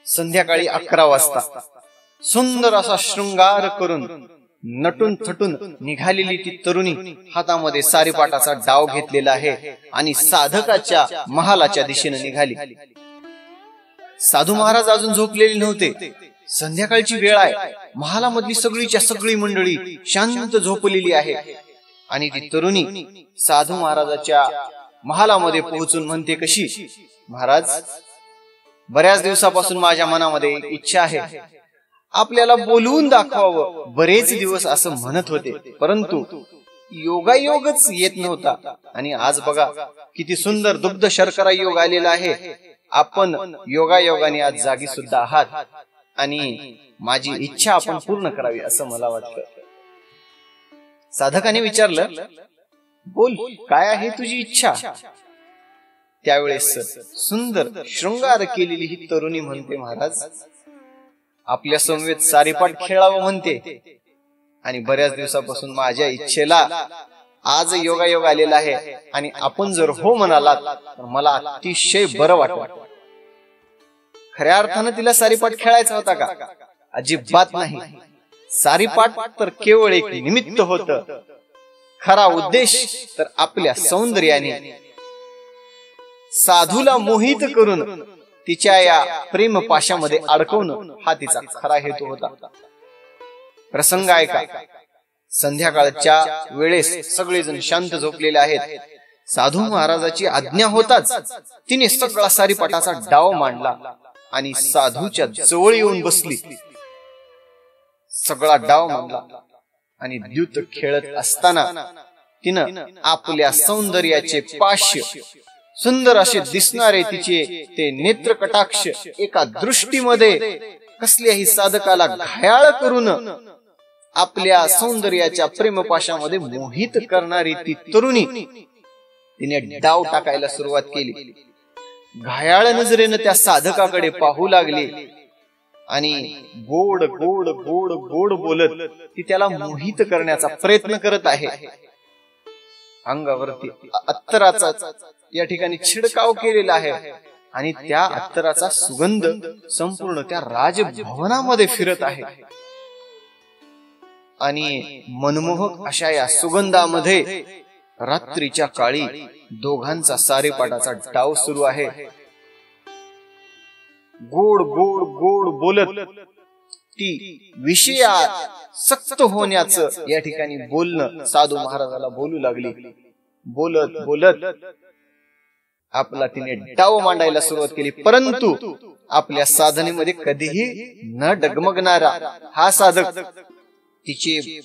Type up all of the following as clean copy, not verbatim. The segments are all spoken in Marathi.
संध्याकाळी 11 वाजता सुंदर असा शृंगार करून नटून थटून निघालेली ती तरुणी हातामध्ये सारीपाटाचा डाव घेतलेला आहे आणि साधकाच्या महालाच्या दिशेने निघाली. साधू महाराज अजून झोपलेले नव्हते. संध्याकाळची वेळ आहे. महालामधली सगळीच्या सगळी मंडळी शांत झोपलेली आहे आणि ती तरुणी साधू महाराजाच्या महालामध्ये पोहोचून म्हणते कशी, महाराज, बऱ्याच दिवसापासून माझ्या मनामध्ये एक इच्छा आहे, आपल्याला बोलवून दाखवावं. बरेच दिवस असं म्हणत होते, परंतु योगायोगच येत नव्हता. आणि आज बघा किती सुंदर दुग्ध शर्करा योग आलेला आहे. आपण योगायोगाने आज जागी सुद्धा आहात आणि माझी इच्छा आपण पूर्ण करावी असं मला वाटतं. साधकाने विचारलं, बोल, काय आहे तुझी इच्छा? त्यावेळेस सुंदर शृंगार केलेली ही तरुणी म्हणते, महाराज, आपल्या समवेत सारीपाट खेळावं म्हणते आणि बऱ्याच दिवसापासून माझ्या इच्छेला आज योगायोग आलेला आहे आणि आपण जर हो म्हणालात तर मला अतिशय बरं वाटत. खऱ्या अर्थानं तिला सारीपाट खेळायचा होता का? अजिबात नाही. सारीपाट तर केवळ एक निमित्त होतं. खरा उद्देश तर आपल्या सौंदर्याने साधूला मोहित करून तिच्या या प्रेम पाशामध्ये अडकवणं हा तिचा खरा हेतू होता. प्रसंग आहे का, संध्याकाळच्या वेळेस सगळेजण शांत झोपलेले आहेत. साधू महाराजाची आज्ञा होताच तिने सगळा सारीपाटाचा डाव मांडला आणि साधूच्या जवळ येऊन बसली. सगळा डाव मांडला आणि द्यूत खेळत असताना तिनं आपल्या सौंदर्याचे पाश्य, सुंदर असे दिसणारे तिचे ते नेत्र कटाक्ष एका दृष्टीमध्ये कसल्याही साधकाला घायाळ करून आपल्या सौंदर्याच्या प्रेमपाशामध्ये मोहित करणारी ती तरुणी तिने डाव टाकायला सुरुवात केली. घायाळ नजरेनं त्या साधकाकडे पाहू लागली आणि गोड गोड गोड गोड बोलत ती त्याला मोहित करण्याचा प्रयत्न करत आहे. अंगावरती अत्तराचा या ठिकाणी छिडकाव केलेला आहे आणि त्या अत्तराचा सुगंध संपूर्ण त्या राजभवनामध्ये फिरत आहे. आणि मनमोहक अशा या सुगंधामध्ये रात्रीच्या काळी दोघांचा सारीपाटाचा डाव सुरू आहे. गोड गोड गोड बोलत ती विषयासक्त होण्याचं या ठिकाणी बोलणं साधू महाराजाला बोलू लागली. बोलत बोलत आपला तिने डाव मांडायला सुरुवात केली. परंतु आपल्या साधनेमध्ये कधीही न डगमगणारा हा साधक तिचे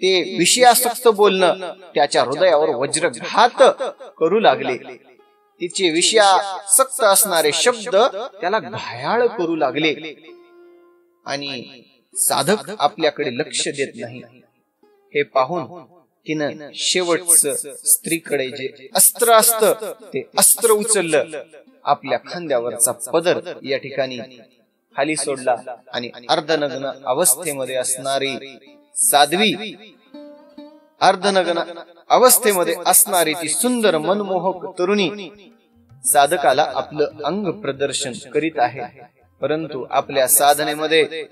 ते विषयासक्त बोलणं त्याच्या हृदयावर वज्रघात करू लागले. तिचे विषयासक्त असणारे शब्द त्याला घायाळ करू लागले आणि साधक आपल्याकडे लक्ष देत नाही. हे पाहून तिनं शेवटचं स्त्रीकडे जे अस्त्र असतं ते अस्त्र उचललं. आपल्या खांद्यावरचा पदर या ठिकाणी खाली सोडला आणि अर्धनग्न अवस्थेमध्ये असणारी साध्वी, अर्धनग्न अवस्थेमध्ये असणारी ती सुंदर मनमोहक तरुणी साधकाला आपलं अंग प्रदर्शन करीत आहे. परंतु आपल्या साधनेमध्ये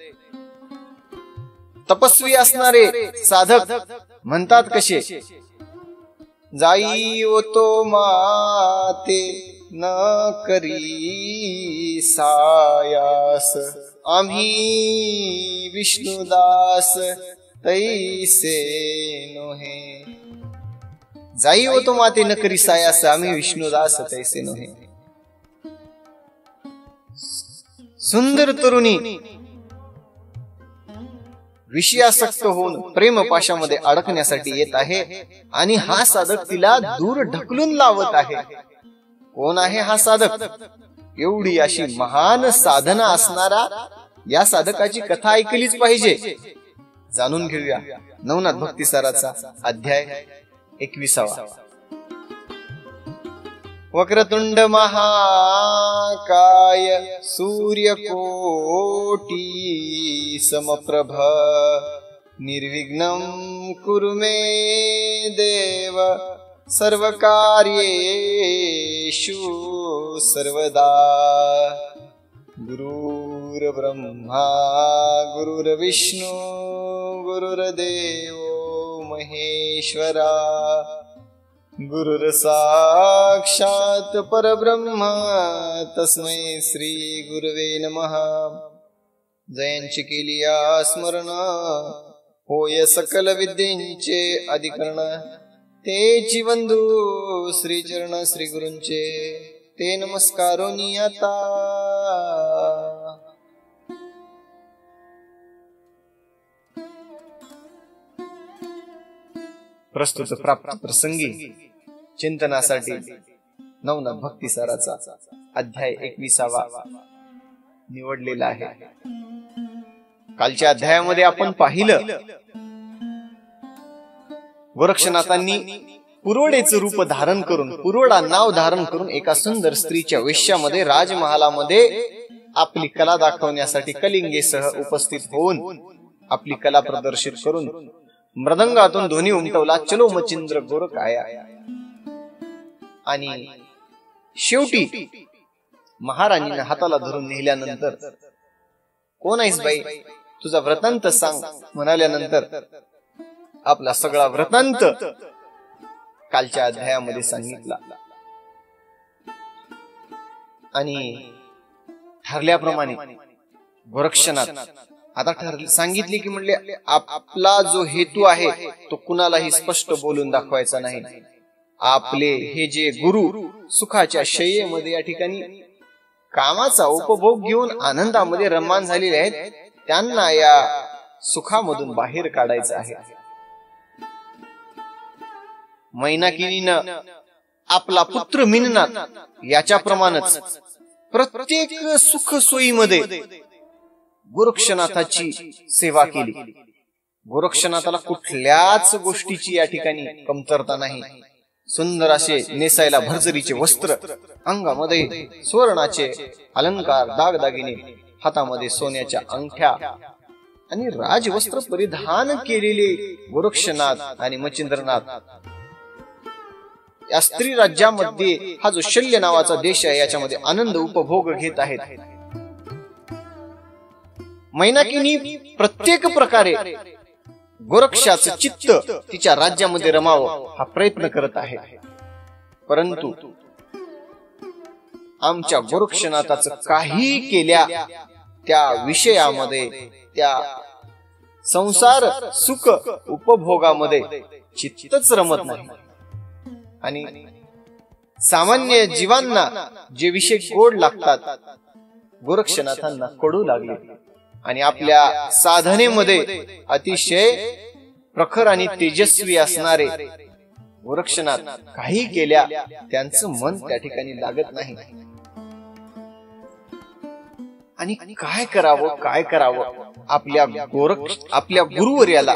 तपस्वी असणारे साधक म्हणतात कसे, जाई तो माते न करी सायास, आम्ही विष्णुदास तैसे नोहे. जाई तो माते न करी सायास, आम्ही विष्णुदास तैसे नोहे. सुंदर तरुणी विषयासक्त होऊन प्रेम पाशामध्ये अडकण्यासाठी येत आहे आणि हा साधक तिला दूर ढकलून लावत आहे. कोण आहे हा साधक? एवढी अशी महान साधना असणारा या साधकाची कथा ऐकलीच पाहिजे. जाणून घेऊया नवनाथ भक्तिसाराचा अध्याय 21. वक्रतुंड महाकाय सूर्यकोटी समप्रभ निर्विघ्नं कुरु मे देव सर्वकार्येषु सर्वदा. गुरु गुरुर्ब्रह्मा गुरुर्विष्णू गुरुर्देव महेश्वरा गुरुर् साक्षात् परब्रह्म तस्मै श्री गुरवे नमः. जयांची केली स्मरण होय सकल विद्येंचे अधिकरण. तेची बंधू श्री चरण श्री गुरूंचे ते नमस्कारोनी आता. प्रस्तुत प्राप्त प्रसंगी चिंतनासाठी नवनाथ भक्तिसाराचा अध्याय 21 निवडलेला आहे. कालच्या अध्यायामध्ये आपण पाहिलं गोरक्षनाथांनी पुरोडेचं रूप धारण करून, पुरोडा नाव धारण करून एका सुंदर स्त्रीच्या वेश्यामध्ये राजमहालामध्ये आपली कला दाखवण्यासाठी कलिंगेसह उपस्थित होऊन आपली कला प्रदर्शित करून मृदंगातून ध्वनी उमटवला, चलो मचिंद्र गोरकाया. आणि शेवटी महाराणीने हाताला धरून नेल्यानंतर, कोण आहेस बाई, तुझा वृत्तांत सांग म्हणाल्यानंतर आपला सगळा वृत्तांत कालच्या अध्यायामध्ये सांगितला. आणि ठरल्याप्रमाणे गोरक्षनाथ आता सांगितले की म्हणले आपला जो हेतू आहे तो कुणालाही स्पष्ट बोलून दाखवायचा नाही. आपले हे जे गुरु सुखाच्या शय्येमध्ये या ठिकाणी कामाचा उपभोग घेऊन आनंदामध्ये रममान झालेले आहेत, त्यांना या सुखामधून बाहेर काढायचं आहे. मैनाकिनीनं आपला पुत्र मिननाथ याच्याप्रमाणेच प्रत्येक सुख सोयीमध्ये गोरक्षनाथाची सेवा केली. गोरक्षनाथाला कुठल्याच गोष्टीची या ठिकाणी कमतरता नाही. सुंदर असे नेसायला भरजरीचे वस्त्र, अंगामध्ये सुवर्णाचे अलंकार, दागदागिने, हातामध्ये सोन्याच्या अंगठ्या आणि राजवस्त्र परिधान केलेले गोरक्षनाथ आणि मचिंद्रनाथ या स्त्री राज्यामध्ये हा जो शल्य नावाचा देश आहे याच्यामध्ये आनंद उपभोग घेत आहेत. मैनाकिनी प्रत्येक प्रकारे गोरक्षाचं चित्त तिच्या राज्यामध्ये रमावं हा प्रयत्न करत आहे. परंतु आमच्या गोरक्षनाथाचं काही केल्या त्या विषयामध्ये, त्या संसार सुख उपभोगामध्ये चित्तच रमत नाही. आणि सामान्य जीवांना जे विषय गोड लागतात गोरक्षनाथांना कडू लागले. आणि आपल्या साधनेमध्ये अतिशय प्रखर आणि तेजस्वी असणारे गोरक्षनाथ काही केल्या त्यांचं मन त्या ठिकाणी लागत नाही. आणि काय करावं, काय करावं, आपल्या गुरुवर्याला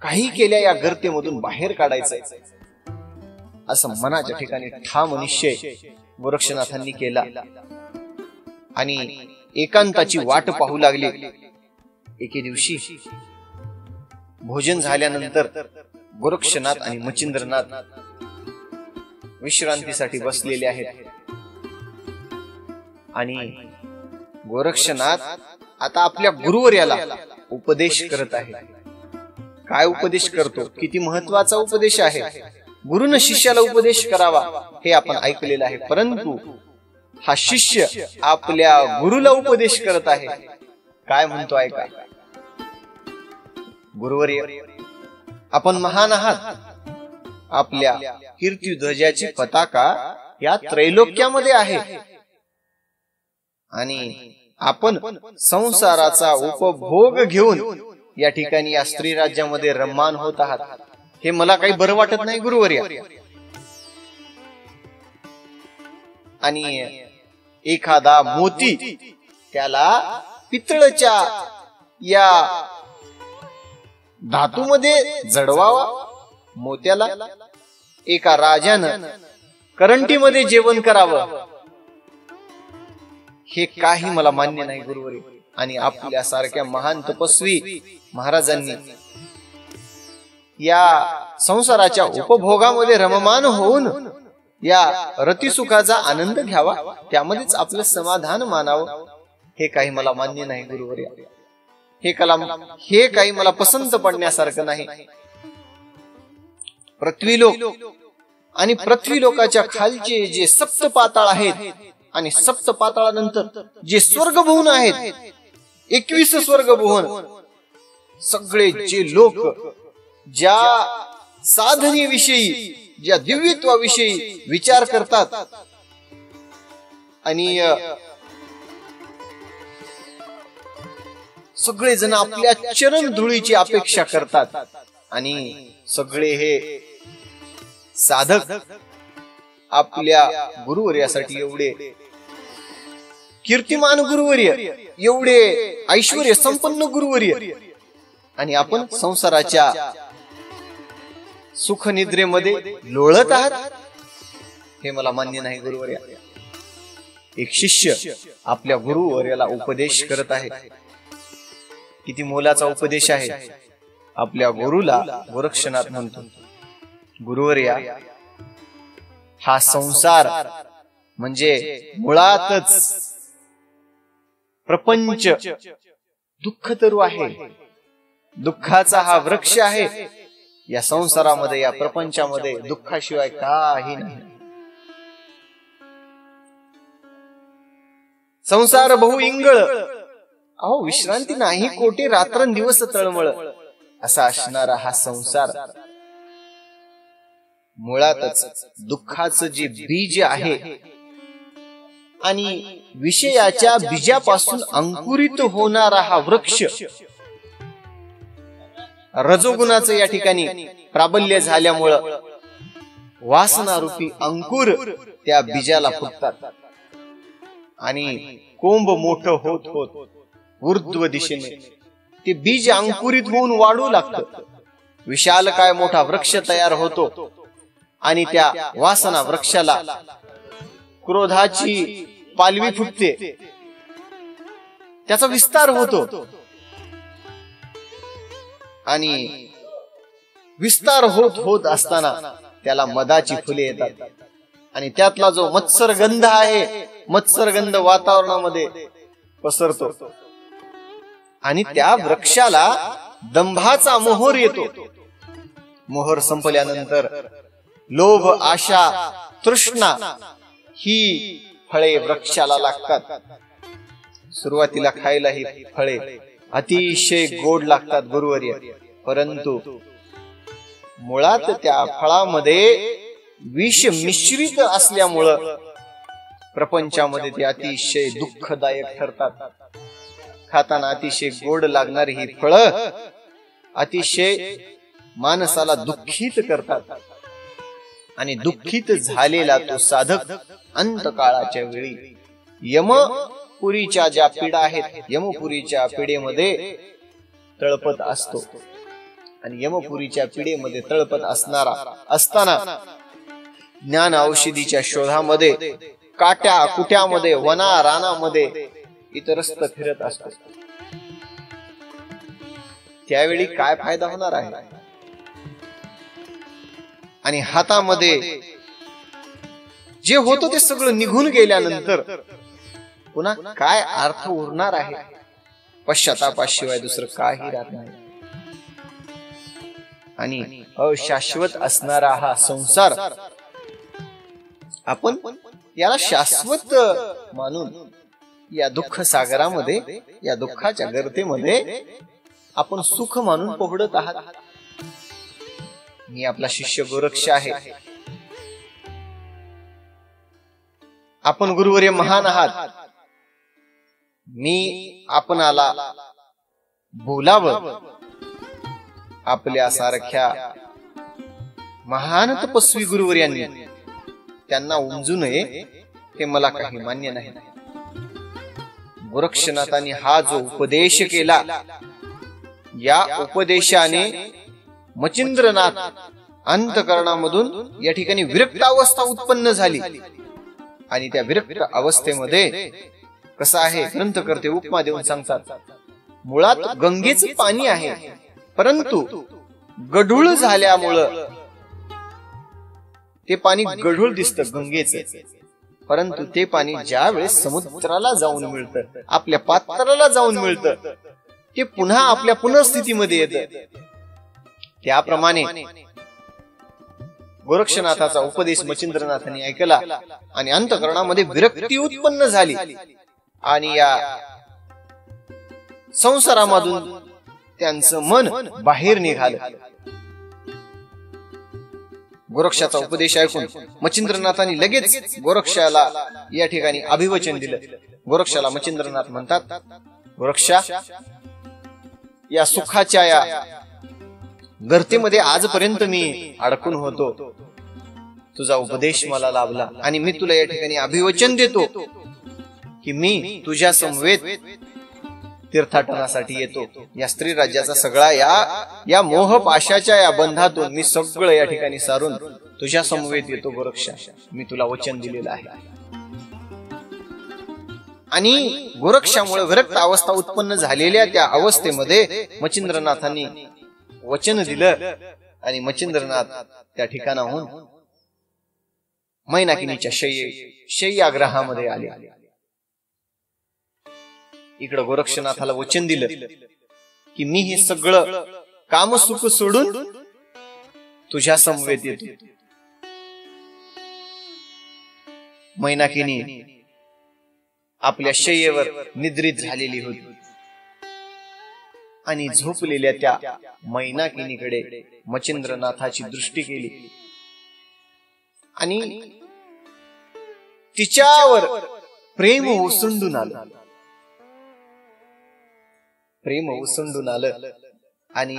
काही केल्या या गर्तेमधून बाहेर काढायचंय असं मनाच्या ठिकाणी ठाम निश्चय गोरक्षनाथांनी केला. आणि एकांताची वाट पाहू लागले. एके दिवशी भोजन झाल्यानंतर गोरक्षनाथ आणि मचिंद्रनाथ विश्रांतीसाठी बसलेले आहेत. आणि गोरक्षनाथ आता आपल्या गुरुवर्याला उपदेश करत आहे. काय उपदेश करतो, किती महत्वाचा उपदेश आहे. गुरुनं शिष्याला उपदेश करावा हे आपण ऐकलेलं आहे, परंतु हा शिष्य आपल्या गुरुला उपदेश करत आहे. काय म्हणतो ऐका. गुरुवर्य, आपण महान आहात. आपल्या कीर्तिध्वजाची पताका या त्रैलोक्यामध्ये आहे. आणि आपण संसाराचा उपभोग घेऊन या ठिकाणी या स्त्री राज्यामध्ये रममान होत आहात. हे मला काही बरं वाटत नाही गुरुवर्य. आणि एखादा मोती त्याला पितळच्या या धातूमध्ये जडवावा. मोत्याला एका राजानं करंटीमध्ये जेवण करावं हे काही मला मान्य नाही गुरुवर्य. आणि आपल्यासारख्या महान तपस्वी महाराजांनी या संसाराच्या उपभोगामध्ये रममान होऊन या रतिसुखाचा आनंद घ्यावा, त्यामध्येच आपलं समाधान मानावं. हे काही मला मान्य नाही गुरुवर्या, हे काही मला पसंत पडण्यासारखं नाही. पृथ्वीलोक आणि पृथ्वीलोकाच्या खालचे जे सप्त पाताळ आहेत आणि सप्त पाताळानंतर जे स्वर्गभुवन आहेत, 21 स्वर्गभुवन, सगळे जे लोक ज्या साधनेविषयी, ज्या दिव्यत्वाविषयी विचार करतात आणि सगळे जण आपल्या चरण धुळीची अपेक्षा करतात, आणि सगळे हे साधक आपल्या गुरुवर्यासाठी एवढे कीर्तिमान गुरुवर्य, एवढे ऐश्वर्य संपन्न गुरुवर्य, आणि आपण संसाराच्या सुखनिद्रेमध्ये लोळत आहात, हे मला मान्य नाही गुरुवर्या. एक शिष्य आपल्या गुरुवर्याला उपदेश करत आहे. किती मोलाचा उपदेश आहे. आपल्या गुरुला गोरक्षनाथ म्हणतो, गुरुवर्या, हा संसार म्हणजे मुळातच प्रपंच दुःखतरू आहे. दुःखाचा हा वृक्ष आहे. या संसारामध्ये, या प्रपंचामध्ये दुःखाशिवाय काही नाही. संसार बहु इंगळ, अहो विश्रांती नाही, कोटी रात्रंदिवस तळमळ असा असणारा हा संसार मुळातच दुःखाचं जे बीज आहे आणि विषयाच्या बीजापासून अंकुरित होणारा हा वृक्ष, रजोगुणाचं या ठिकाणी प्राबल्य झाल्यामुळं वासनारूपी अंकुर त्या बीजाला फुटतात आणि कोंब मोठं होत होत ऊर्ध्व दिशेने ते बीज अंकुरित होऊन वाढू लागतं. विशाल काय मोठा वृक्ष तयार होतो आणि त्या वासना वृक्षाला क्रोधाची पालवी फुटते, त्याचा विस्तार होतो आणि विस्तार होत होत असताना त्याला मदाची फुले येतात आणि त्यातला जो मत्सरगंध आहे, मत्सरगंध वातावरणामध्ये पसरतो आणि त्या वृक्षाला दंभाचा मोहर येतो. मोहर संपल्यानंतर लोभ, आशा, तृष्णा ही फळे वृक्षाला लागतात. सुरुवातीला खायला ही फळे अतिशय गोड लागतात गुरुवर्य, परंतु मुळात त्या फळामध्ये विष मिश्रित असल्यामुळं प्रपंचामध्ये ते अतिशय दुःखदायक ठरतात. खाताना अतिशय गोड लागणारी ही फळं अतिशय माणसाला दुःखित करतात आणि दुःखित झालेला तो साधक अंतकाळाच्या वेळी यमपुरीच्या ज्या पीडा आहेत, यमपुरीच्या पीडेमध्ये तळपत असतो आणि यमपुरीच्या पीडेमध्ये तळपत असताना ज्ञान औषधीच्या शोधामध्ये काट्या कुट्यामध्ये, वना रानामध्ये इतरस्त फिरत असतो. त्यावेळी काय फायदा होणार आहे? आणि हातामध्ये जे होतं ते सगळं निघून गेल्यानंतर पुन्हा काय अर्थ उरणार आहे? पश्चातापाशिवाय दुसरं काही राहत नाही. आणि अशाश्वत असणारा हा संसार आपण याला शाश्वत मानून या दुःख सागरामध्ये, या दुःखाच्या गर्तेमध्ये आपण सुख मानून पोहडत आहात. मी आपला शिष्य गोरक्ष आहे. आपण गुरुवर्य महान आहात. मी आपणाला बोलावं, आपल्यासारख्या महान तपस्वी गुरुवर्यांनी त्यांना उमजू नये, हे मला काही मान्य नाही. गोरक्षनाथांनी हा जो उपदेश केला, या उपदेशाने मचिंद्रनाथ अंतःकरणामधून या ठिकाणी विरक्त अवस्था उत्पन्न झाली आणि त्या विरक्त अवस्थेमध्ये कसं आहे, ग्रंथकर्ते उपमा देऊन सांगतात, मुळात गंगेचं पाणी आहे, परंतु गढूळ झाल्यामुळं ते पाणी गढूळ दिसतं गंगेचं. परंतु ते पाणी ज्या वेळेस समुद्राला जाऊन मिळतं, आपल्या पात्राला जाऊन मिळतं, ते पुन्हा आपल्या पुनर्स्थितीमध्ये येतं. त्याप्रमाणे गोरक्षनाथाचा उपदेश मच्छिंद्रनाथांनी ऐकला आणि अंतःकरणामध्ये विरक्ती उत्पन्न झाली आणि या संसारामधून त्यांचं मन बाहेर निघालं. गोरक्षाचा उपदेश ऐकून मच्छिंद्रनाथांनी लगेच गोरक्षाला या ठिकाणी अभिवचन दिलं. गोरक्षाला मच्छिंद्रनाथ म्हणतात, गोरक्षा, या सुखाच्या या गर्तेमध्ये आजपर्यंत मी अडकून होतो. तुझा उपदेश मला लाभला आणि मी तुला या ठिकाणी अभिवचन देतो की मी तुझ्या समवेत तीर्थाटनासाठी येतो. या स्त्री राज्याचा सगळा या मोह पाशाच्या या बंधातून मी सगळं या ठिकाणी सारून तुझ्या समवेत येतो. गोरक्षा, मी तुला वचन दिलेलं आहे. आणि गोरक्षामुळे विरक्त अवस्था उत्पन्न झालेल्या त्या अवस्थेमध्ये मच्छिंद्रनाथांनी वचन दिलं आणि मच्छिंद्रनाथ त्या ठिकाणाहून मैनाकिनीच्या शय्यागृहामध्ये आले. इकडं गोरक्षनाथाला वचन दिलं की मी हे सगळं कामसुख सोडून तुझ्या समवेत येतो. मैनाकिनी आपल्या शय्येवर निद्रित झालेली होती आणि झोपलेल्या त्या मैनाकिनीकडे मच्छिंद्रनाथाची दृष्टी केली आणि तिच्यावर प्रेम ओसंडून आलं. प्रेम ओसंडून आलं आणि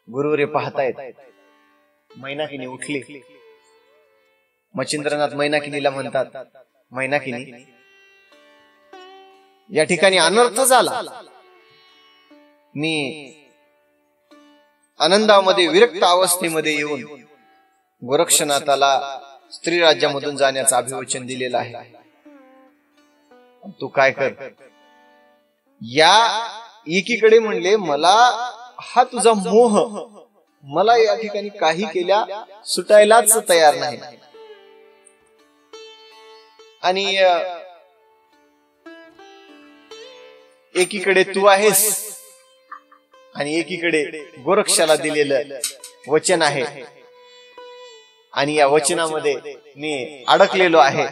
गुरुवरे पाहतायत. मैनाकिनी उठली. मच्छिंद्रनाथ मैनाकिनीला म्हणतात, मैनाकिनी, या ठिकाणी अनर्थ झाला. मी आनंदामध्ये विरक्त अवस्थेमध्ये येऊन गोरक्षनाथाला स्त्री राज्यामधून जाण्याचं अभिवचन दिलेलं आहे. तू काय कर, या एकीकडे म्हणले मला हा तुझा मोह मला या ठिकाणी काही केल्या सुटायलाच तयार नाही आणि एकीकडे तू आहेस आणि एकीकडे गोरक्षाला दिलेलं वचन आहे आणि या वचनामध्ये मी अडकलेलो आहे.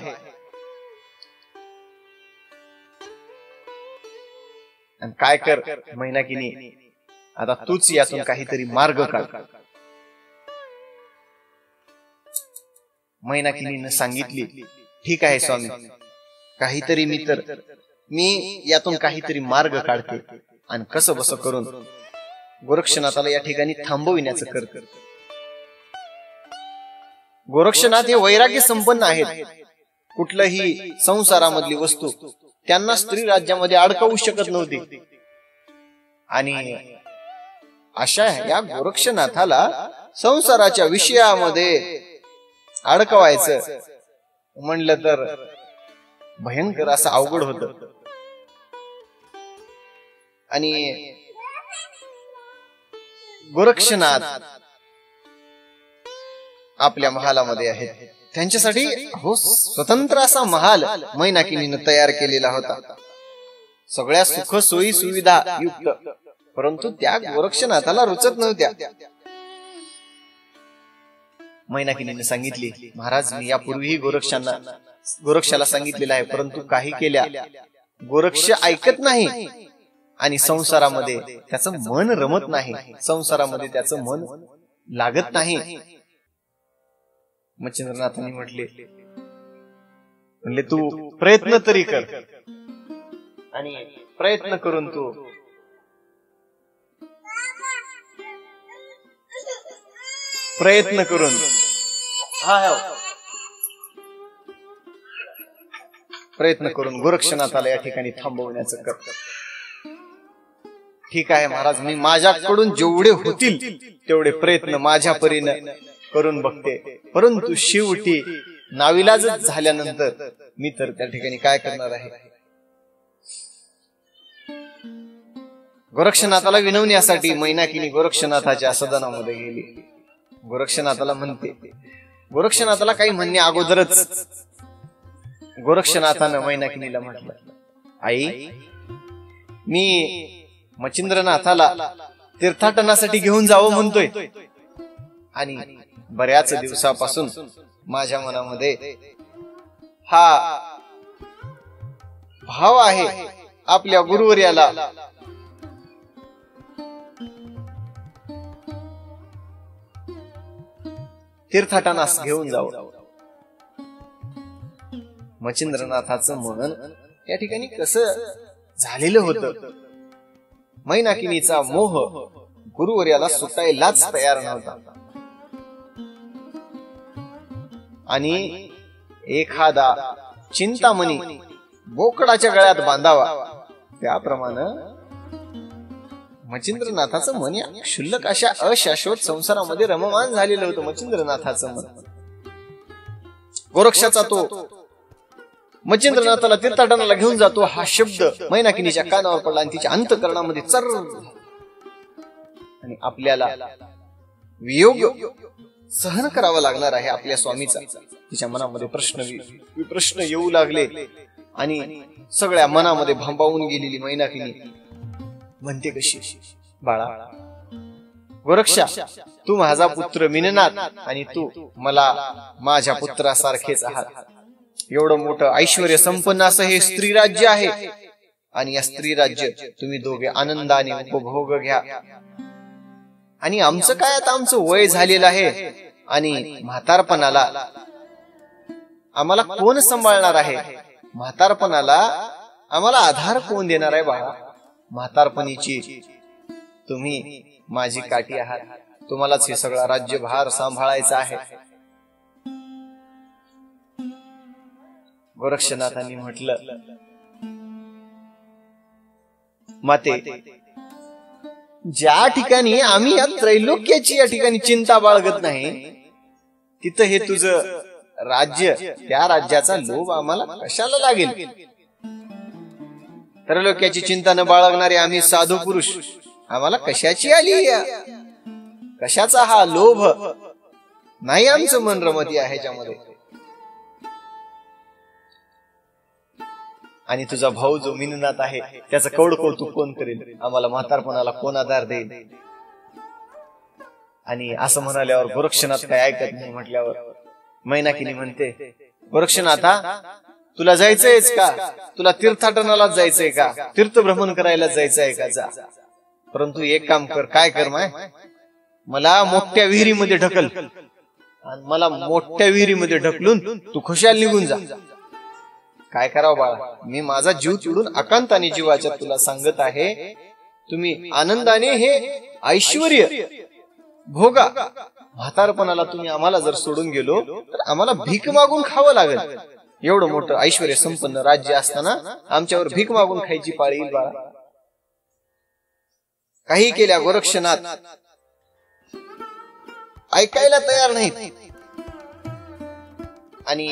आणि काय कर मैनाकिनी, आता तूच यातून काहीतरी मार्ग काढ. मैनाकिनीनं सांगितली, ठीक आहे स्वामी, काहीतरी मी यातून काहीतरी मार्ग काढते आणि कसं बस करून गोरक्षनाथाला या ठिकाणी थांबविण्याचं करते. गोरक्षनाथ हे वैराग्य संपन्न आहेत. कुठलंही संसारामधली वस्तू त्यांना स्त्री राज्यामध्ये अडकवू शकत नव्हती आणि अशा या गोरक्षनाथाला संसाराच्या विषयामध्ये अडकवायचं म्हणलं तर भयंकर असं अवघड होत. आणि गोरक्षनाथ आपल्या महालामध्ये आहेत. त्यांच्यासाठी स्वतंत्र असा महाल मैनाकिनीनं तयार केलेला होता, सगळ्या सुख सोयी सुविधा युक्त. परंतु त्या गोरक्षनाथाला रुचत नव्हत्या. मैनाकिनीने सांगितली, महाराज, मी यापूर्वीही गोरक्षाला सांगितलेलं आहे, परंतु काही केल्या गोरक्ष ऐकत नाही आणि संसारामध्ये त्याचं मन रमत नाही, संसारामध्ये त्याचं मन लागत नाही. मच्छिंद्रनाथांनी म्हणले तू प्रयत्न तरी कर आणि प्रयत्न करून तू प्रयत्न करून प्रयत्न करून गोरक्षनाथाला या ठिकाणी थांबवण्याचं कर. ठीक आहे महाराज, मी माझ्याकडून जेवढे होतील तेवढे प्रयत्न माझ्या परीने करून बघते, परंतु शेवटी नाविलाजच झाल्यानंतर मी तर त्या ठिकाणी काय करणार आहे. गोरक्षनाथाला विनवण्यासाठी मैनाकिनी गोरक्षनाथाच्या सदनामध्ये गेली. गोरक्षनाथाला म्हणते. गोरक्षनाथाला काही म्हणणे अगोदरच गोरक्षनाथानं मैनाकिनीला म्हटलं, आई, मी मच्छिंद्रनाथाला तीर्थाटनासाठी घेऊन जावं म्हणतोय आणि बऱ्याच दिवसापासून माझ्या मनामध्ये हा भाव आहे आपल्या गुरुवर्याला तीर्थाटनास घेऊन जावं. मच्छिंद्रनाथाचं मन या ठिकाणी कसं झालेलं होतं. मैनाकिनीचा मोह गुरुवर्याला सुटायलाच तयार नव्हता आणि एखादा चिंतामणी बोकडाच्या गळ्यात बांधावा त्याप्रमाणे मच्छिंद्रनाथाचं मन या क्षुल्लक अशा अशाश्वत संसारामध्ये रममान झालेलं होतं. मच्छिंद्रनाथाचं मन गोरक्षाचा तो मच्छिंद्रनाथाला तीर्थाटनाला घेऊन जातो हा शब्द मैनाकिनीच्या कानावर पडला आणि तिच्या अंतःकरणामध्ये चर्र आणि आपल्याला वियोग सहन करावा लागणार आहे आपल्या स्वामीचा. तिच्या मनामध्ये प्रश्न येऊ लागले आणि सगळ्या मनामध्ये भांबावून गेलेली मैनाकिनी म्हणते कशी, बाळा गोरक्षा, तू माझा पुत्र मिननाथ आणि तू मला माझ्या पुत्रासारखेच आहात. एवढं मोठं ऐश्वर्य संपन्न असं हे स्त्री राज्य आहे आणि या स्त्री राज्य तुम्ही दोघे आनंदाने उपभोग घ्या. आणि आमचं काय, आता आमचं वय झालेलं आहे आणि म्हातारपणाला आम्हाला कोण सांभाळणार आहे? म्हातारपणाला आम्हाला आधार कोण देणार आहे? बाळा, म्हातारपणीची तुम्ही माझी काठी आहात, तुम्हालाच हे सगळा राज्यभार सांभाळायचा आहे. गोरक्षनाथांनी म्हटलं, माते, ज्या ठिकाणी आम्ही या त्रैलोक्याची या ठिकाणी चिंता बाळगत नाही तिथं हे तुझं राज्य, त्या राज्याचा लोभ आम्हाला कशाला लागेल? त्रैलोक्याची चिंता न बाळगणारे आम्ही साधू पुरुष, आम्हाला कशाची आली, कशाचा हा लोभ नाही आमचं मन रमती आहे ह्याच्यामध्ये. आणि तुझा भाऊ जो मिननाथ आहे त्याचं कौतुक कोण करेल? आम्हाला म्हातारपणाला कोण आधार देईल? आणि असं म्हणाल्यावर गोरक्षनाथ काय ऐकत नाही. म्हटल्यावर मैनाकिनी म्हणते, गोरक्षनाथा, तुला जायचंयच का? तुला तीर्थाटनालाच जायचंय का? तीर्थभ्रमण करायला जायचंय का? जा. परंतु एक काम कर, काय कर, मला मोठ्या विहिरीमध्ये ढकल आणि मला मोठ्या विहिरीमध्ये ढकलून तू खुशाल निघून जा. काय करावं बाळा, मी माझा जीव चिडून अकांताने जीवाच्या तुला सांगत आहे, तुम्ही आनंदाने हे ऐश्वर्य भोगा. म्हातारपणाला तुम्ही आम्हाला जर सोडून गेलो तर आम्हाला भीक मागून खावं लागेल. एवढं मोठं ऐश्वर्य संपन्न राज्य असताना आमच्यावर भीक मागून खायची पाळी येईल बाळा. काही केल्या गोरक्षनाथ ऐकायला तयार नाहीत. आणि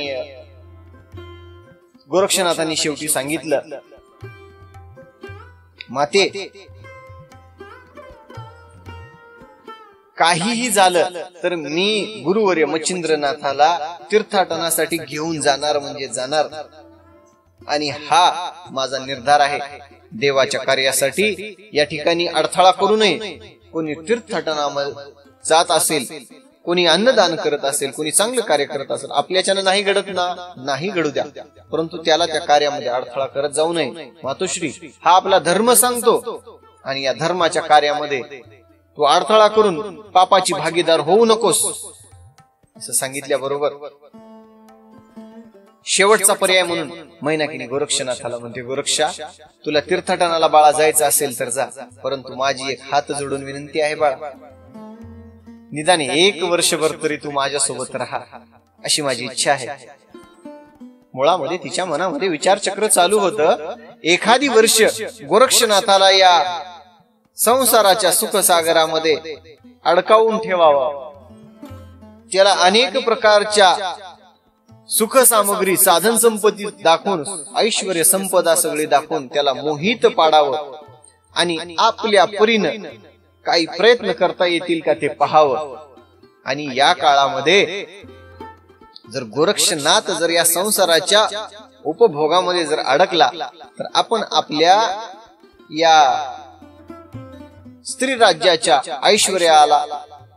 गोरक्षनाथांनी शेवटी सांगितलं, माते, काहीही झालं तर मी गुरुवर्य मच्छिंद्रनाथाला तीर्थाटनासाठी घेऊन जाणार म्हणजे जाणार. आणि हा माझा निर्धार आहे. देवाच्या कार्यासाठी या ठिकाणी अडथळा करू नये. कोणी तीर्थाटनामध्ये जात असेल, कोणी अन्नदान करत असेल, कोणी चांगलं कार्य करत असेल, आपल्याच्यानं नाही घडत ना, नाही घडू द्या, परंतु त्याला त्या कार्यामध्ये अडथळा करत जाऊ नये. मातोश्री, हा आपला धर्म सांगतो आणि या धर्माच्या कार्यामध्ये तू अडथळा करून पापाची भागीदार होऊ नकोस असं सांगितल्याबरोबर शेवटचा पर्याय म्हणून मैनाकिनी गोरक्षनाथाला म्हणते, गोरक्षा, तुला तीर्थाटनाला बाळा जायचं असेल तर जा, परंतु माझी एक हात जोडून विनंती आहे बाळा, निदान 1 वर्षभर तरी तू माझ्यासोबत राहा अशी माझी इच्छा आहे. मुळामध्ये तिच्या मनामध्ये विचारचक्र चालू होतं, एखादी वर्ष गोरक्षनाथाला या संसाराच्या सुखसागरामध्ये अडकावून ठेवावा, त्याला अनेक प्रकारच्या सुख सामग्री, साधन संपत्ती दाखवून, ऐश्वर्य संपदा सगळी दाखवून त्याला मोहित पाडावं आणि आपल्या परीनं काही प्रयत्न करता येतील का ते पाहावं. आणि या काळामध्ये जर गोरक्षनाथ जर या संसाराच्या उपभोगामध्ये जर अडकला तर आपण आपल्या या स्त्री राज्याच्या ऐश्वर्याला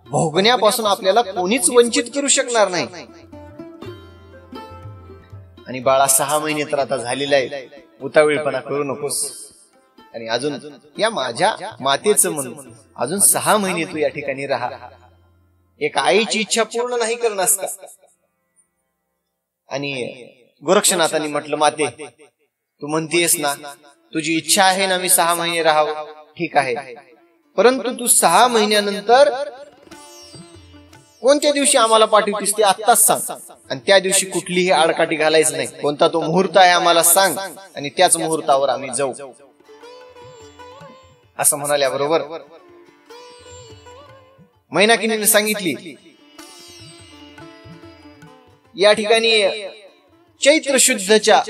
भोगण्यापासून आपल्याला कोणीच वंचित करू शकणार नाही. आणि बाळा 6 महिने तर आता झालेले आहेत, उतावीळपणा करू नकोस. आणि अजून या माझ्या मातेचं म्हणून अजून 6 महिने तू या ठिकाणी राहा. एक आईची इच्छा पूर्ण नाही करणास का? आणि गोरक्षनाथांनी म्हटलं, माते तू म्हणतेस ना, तुझी इच्छा आहे ना मी 6 महिने राहावं, ठीक आहे, परंतु तू 6 महिन्यानंतर कोणत्या दिवशी आम्हाला पाठवतीस ते आत्ताच सांग. आणि त्या दिवशी कुठलीही आडकाठी घालायच नाही. कोणता तो मुहूर्त आहे आम्हाला सांग आणि त्याच मुहूर्तावर आम्ही जाऊ. असं म्हणाल्याबरोबर मैनाकिनीने सांगितली, या ठिकाणी चैत्र शुद्धच्या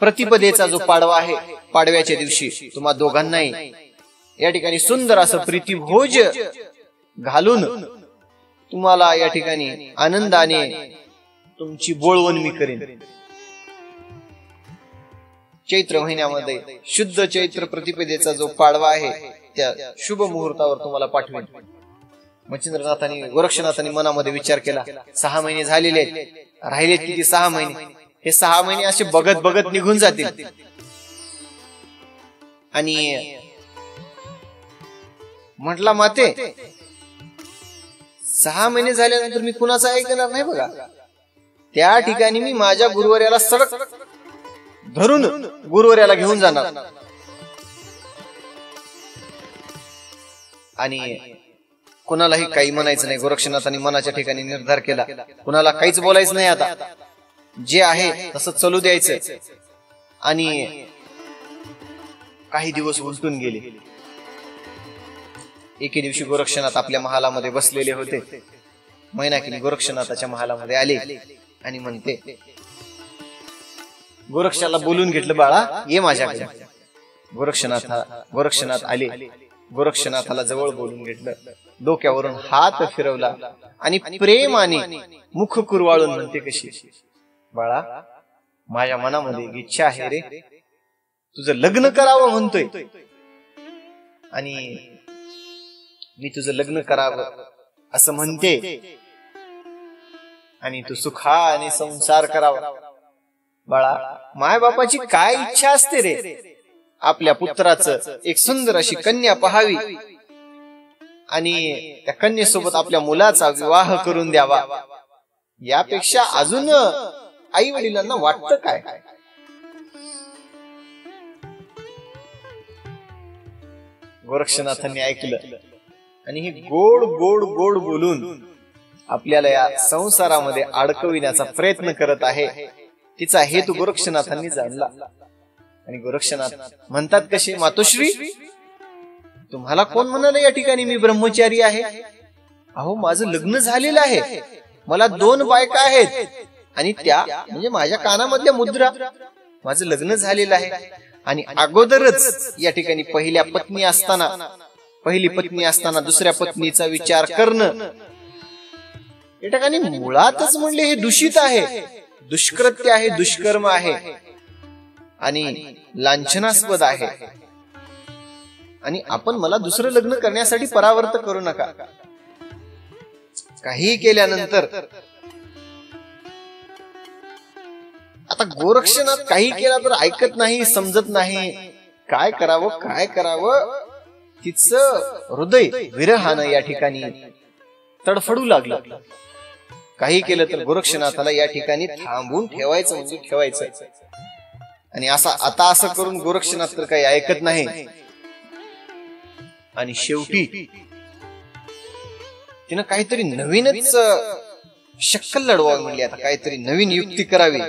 प्रतिपदेचा जो पाडवा आहे, पाडव्याच्या दिवशी तुम्हा दोघांनाही या ठिकाणी सुंदर असं प्रीतिभोज घालून तुम्हाला या ठिकाणी आनंदाने तुमची बोळवण मी करेन. चैत्र महिन्यामध्ये शुद्ध चैत्र प्रतिपदेचा जो पाडवा आहे त्या शुभ मुहूर्तावर तुम्हाला पाठवेन. मच्छिंद्रनाथांनी गोरक्षनाथांनी मनामध्ये विचार केला, 6 महिने झालेले आहेत, राहिलेत किती 6 महिने. हे 6 महिने असे बघत बघत निघून जातील. आणि म्हटला, माते 6 महिने झाल्यानंतर मी कुणाचं ऐकणार नाही बघा. त्या ठिकाणी मी माझ्या गुरुवर्याला सडक धरून गुरुवर्याला घेऊन जाणार. आणि कुणालाही काही म्हणायचं नाही. गोरक्षनाथांनी मनाच्या ठिकाणी निर्धार केला, कुणाला काहीच बोलायचं नाही. आता जे आहे तसं चालू द्यायचं. आणि काही दिवस उलटून गेले. एके दिवशी गोरक्षनाथ आपल्या महालामध्ये बसलेले होते. मैनाकिनी गोरक्षनाथाच्या महालामध्ये आले आणि म्हणते, गोरक्षाला बोलून घेतलं, बाळा ये माझ्याकडे. गोरक्षनाथ आले. गोरक्षनाथाला जवळ बोलून घेतलं, डोक्यावरून हात फिरवला आणि प्रेमाने मुख कुरवाळून म्हणते, कशी बाळा, माझ्या मनामध्ये एक इच्छा आहे रे, तुझं लग्न करावं म्हणतोय. आणि मी तुझं लग्न करावं असं म्हणते आणि तू सुखाने संसार करावा. बाळा, माय बापाची काय इच्छा असते रे, आपल्या पुत्राचं एक सुंदर अशी कन्या पहावी आणि त्या कन्येसोबत आपल्या मुलाचा विवाह करून द्यावा. यापेक्षा अजून आई वडिलांना वाटतं काय? गोरक्षनाथांनी ऐकलं आणि हे गोड गोड गोड बोलून आपल्याला या संसारामध्ये अडकविण्याचा प्रयत्न करत आहे. तिचा हेतू गोरक्षनाथांनी जाणला. आणि गोरक्षनाथ म्हणतात कसे, मातोश्री तुम्हाला कोण म्हणाले या ठिकाणी मी ब्रह्मचारी आहे? अहो, माझं लग्न झालेलं आहे, मला 2 बायका आहेत आणि त्या म्हणजे माझ्या कानामधल्या मुद्रा. माझं लग्न झालेलं आहे. आणि अगोदरच या ठिकाणी पहिली पत्नी असताना दुसऱ्या पत्नीचा विचार करणं या ठिकाणी मुळातच म्हणले हे दूषित आहे, दुष्कृत्य आहे, दुष्कर्म आहे आणि लांछनास्पद आहे. आणि आपण मला दुसरं लग्न करण्यासाठी परावर्त करू नका. काही केल्यानंतर आता गोरक्षनाथ काही केला तर ऐकत नाही, समजत नाही, काय करावं. तिचं हृदय विरहानं या ठिकाणी तडफडू लागलं. काही केलं तर गोरक्षनाथाला या ठिकाणी थांबून ठेवायचं म्हणजे ठेवायचं. आणि असं करून गोरक्षनाथ तर काही ऐकत नाही. आणि शेवटी तिनं काहीतरी नवीनच शक्कल लढवावी म्हणली. आता काहीतरी नवीन युक्ती करावी.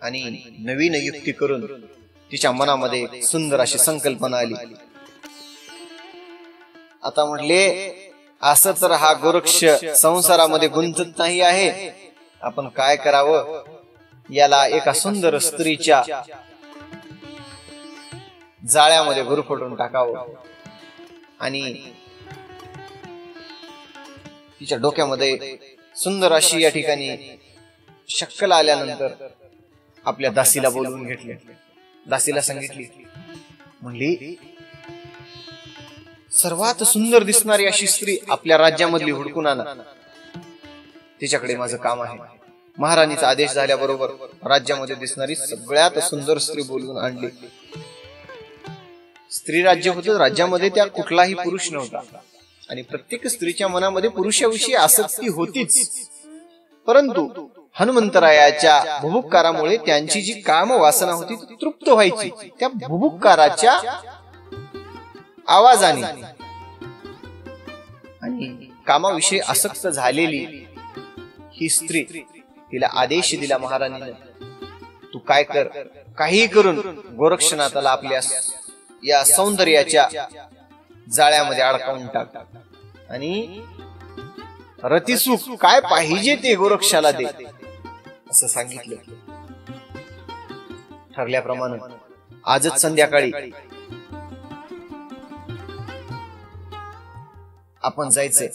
आणि नवीन युक्ती करून तिच्या मनामध्ये सुंदर अशी संकल्पना आली. आता म्हटले, असं तर हा गोरक्ष संसारामध्ये गुंतत नाही आहे, आपण काय करावं, याला एका सुंदर स्त्रीच्या जाळ्यामध्ये गुरफटून टाकावं. आणि तिच्या डोक्यामध्ये सुंदर अशी या ठिकाणी शक्कल आल्यानंतर आपल्या दासीला बोलवून घेतले. दासीला सांगितली, म्हणली सर्वात सुंदर दिसणारी अशी स्त्री आपल्या राज्यामधली हुडकून आणा, तिच्याकडे माझं काम आहे. महाराणीचा आदेश झाल्याबरोबर राज्यामध्ये दिसणारी सगळ्यात सुंदर स्त्री बोलवून आणली. स्त्री राज्य होतं, राज्यामध्ये त्या कुठलाही पुरुष नव्हता आणि प्रत्येक स्त्रीच्या मनामध्ये पुरुषाविषयी आसक्ती होतीच. परंतु हनुमंतरायाच्या भुभुक्कारामुळे त्यांची जी काम वासना होती ती तृप्त व्हायची. त्या भुभुक्काराच्या आवाजाने आणि कामाविषयी आसक्त झालेली ही स्त्री, तिला आदेश दिला महाराणीने, तू काय कर, काही करून गोरक्षनाथाला आपल्या या सौंदर्याच्या जाळ्यामध्ये अडकावून टाक आणि रतिसुख काय पाहिजे ते गोरक्षाला दे, असं सांगितलं. ठरल्याप्रमाणे आजच संध्याकाळी आपण जायचंय.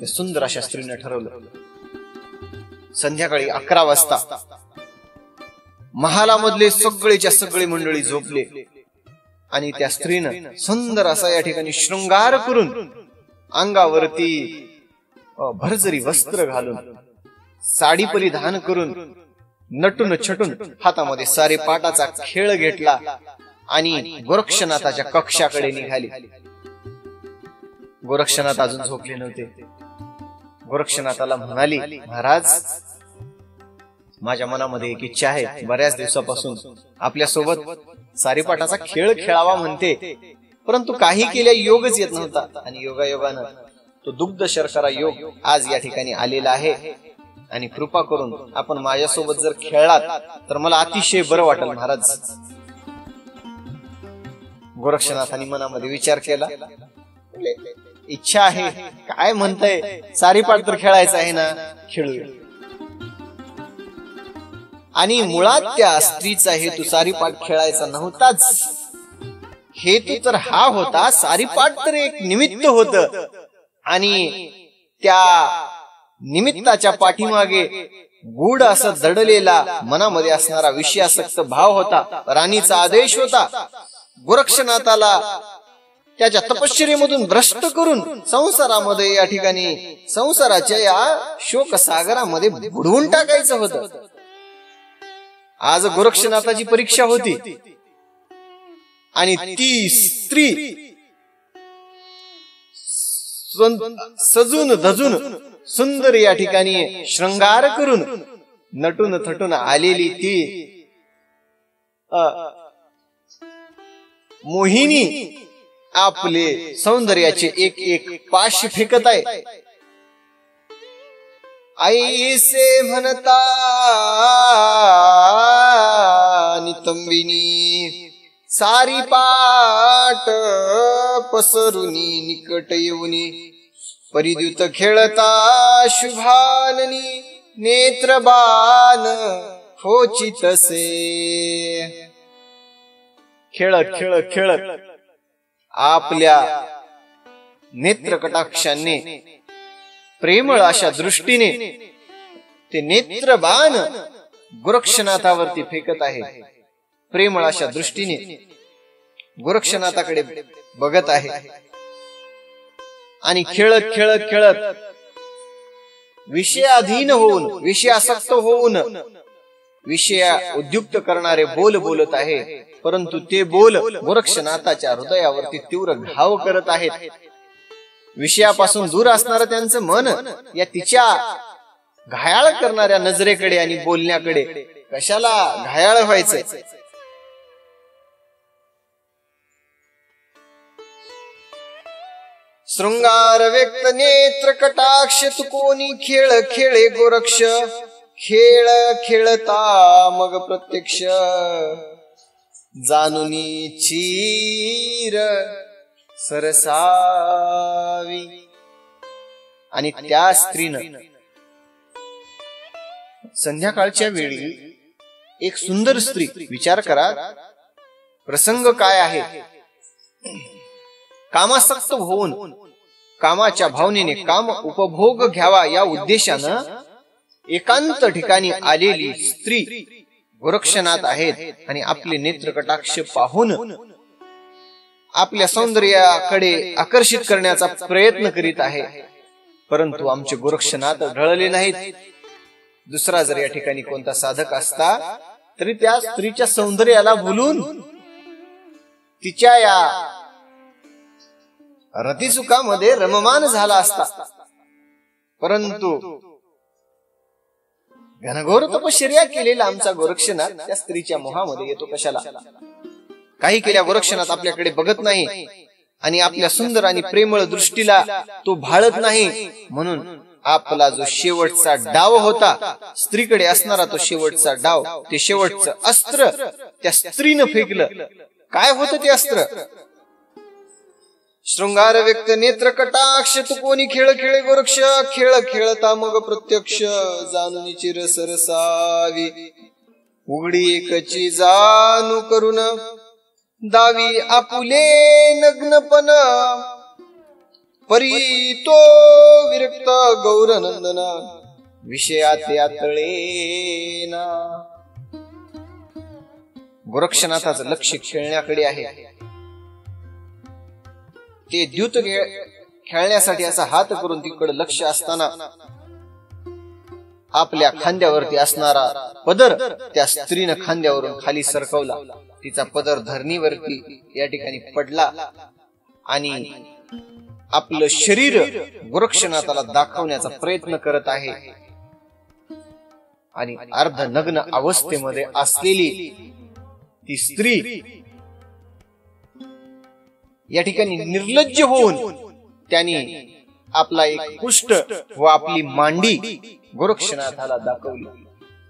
सुंदर अशा स्त्रीने ठरवलं. संध्याकाळी 11 वाजता महालामधले सगळेच्या सगळे मंडळी झोपले आणि त्या स्त्रीनं सुंदर असा या ठिकाणी शृंगार करून अंगावरती भरजरी वस्त्र घालून, साडी परिधान करून, नटून छटून हातामध्ये सारे पाटाचा खेळ घेतला आणि गोरक्षनाथाच्या कक्षाकडे निघाली. गोरक्षनाथ अजून झोपले नव्हते. गोरक्षनाथाला म्हणाली, महाराज, माझ्या मनामध्ये एक इच्छा आहे. बऱ्याच दिवसापासून आपल्या सोबत सारीपाटाचा खेळ खेळावा म्हणते, परंतु काही केल्या योगच येत नव्हता आणि योगायोगानं तो दुग्ध शर्करा योग आज या ठिकाणी आलेला आहे आणि कृपा करून आपण माझ्यासोबत जर खेळलात तर मला अतिशय बरं वाटेल महाराज. गोरक्षनाथांनी मनामध्ये विचार केला, इच्छा आहे, काय म्हणताय, सारीपाट तर खेळायचं आहे ना, खेळूया. आणि मुळात त्या स्त्रीचा हेतू सारीपाट खेळायचा नव्हताच. हेतू तर हा होता, सारीपाट तर एक निमित्त होत आणि त्या निमित्ताच्या पाठीमागे गूढ असा दडलेला मनामध्ये असणारा विषयासक्त भाव होता. राणीचा आदेश होता. गोरक्षनाथाला त्याच्या तपश्चर्येमधून भ्रष्ट करून संसारामध्ये या ठिकाणी संसाराच्या या शोक सागरामध्ये बुडवून टाकायचं होतं. आज गोरक्षनाथाची परीक्षा होती आणि ती स्त्री सजून धजून सुंदर या ठिकाणी श्रृंगार करून नटून थटून आलेली ती मोहिनी आपले सौंदर्याचे एक एक पाश फेकत आहे. ऐसे म्हणता नितंबिनी सारी पाट पसरुनी निकट येऊनी परिद्युत खेळता शुभाननी नेत्रबाण खोचितसे. खेळत खेळत खेळत आपल्या नेत्र कटाक्षाने प्रेमळ अशा दृष्टीने ते नेत्रबाण गोरक्षनाथावरती फेकत आहे. प्रेमळ अशा दृष्टीने गोरक्षनाथाकडे बघत आहे आणि खेळत खेळत खेळत विषयाधीन होऊन, विषयासक्त होऊन विषया उद्युक्त करणारे बोल बोलत आहे. परंतु ते बोल गोरक्षनाथाच्या हृदयावरती तीव्र घाव करत आहेत. विषयापासून दूर असणारं त्यांचं मन या तिच्या घायाळ करणाऱ्या नजरेकडे आणि बोलण्याकडे कशाला घायाळ व्हायचंय. शृंगार व्यक्त नेत्र कटाक्ष तू कोणी खेळ खेळे गोरक्ष. खेळ खेळता मग प्रत्यक्ष जानुनी चीर सरसावी. आणि त्या स्त्रीनं संध्याकाळच्या वेळी एक सुंदर स्त्री, विचार करा प्रसंग काय आहे, कामासक्त होऊन कामाच्या भावनेने काम उपभोग घ्यावा या उद्देशानं एकांत ठिकाणी आलेली स्त्री गोरक्षनाथ आहेत आणि आपले नेत्र कटाक्ष पाहून आपल्या सौंदर्याकडे आकर्षित करण्याचा प्रयत्न करीत आहे. परंतु आमचे गोरक्षनाथ ढळले नाहीत. दुसरा जर या ठिकाणी कोणता साधक असता तरी त्या स्त्रीच्या सौंदर्याला भुलून तिच्या या रतिसुखामध्ये रममान झाला असता. परंतु घनघोर तपश्चर्या केलेला आमचा गोरक्षनाथ त्या स्त्रीच्या मोहामध्ये येतो कशाला? काही केल्या गोरक्षनाथ आपल्याकडे बघत नाही आणि आपल्या सुंदर आणि प्रेमळ दृष्टीला तो भाळत नाही. म्हणून आपला जो शेवटचा डाव होता, स्त्रीकडे असणारा तो शेवटचा डाव, ते शेवटचं अस्त्र त्या स्त्रीनं फेकलं. काय होतं ते अस्त्र? शृंगार व्यक्त नेत्र कटाक्ष तू कोणी खेळ खेळे गोरक्ष, खेळ खेळता मग प्रत्यक्ष जाणून चिर सरसावी. उघडी एकची जाणू करून दावी आपुले नग्नपण, परी तो विरक्त गौरनंदना विषयात यातळेना. गोरक्षनाथाचं लक्ष खेळण्याकडे आहे. ते द्यूत खेळण्यासाठी असा हात करून तिकडे लक्ष असताना आपल्या खांद्यावरती असणारा पदर त्या स्त्रीनं खांद्यावरून खाली सरकवला. तिचा पदर धरणीवरती या ठिकाणी पडला आणि आपलं शरीर गोरक्षनाथाला दाखवण्याचा प्रयत्न करत आहे. आणि अर्ध नग्न अवस्थेमध्ये असलेली ती स्त्री या ठिकाणी निर्लज्ज होऊन त्यांनी आपला एक कुष्ठ व आपली मांडी गोरक्षनाथाला दाखवली.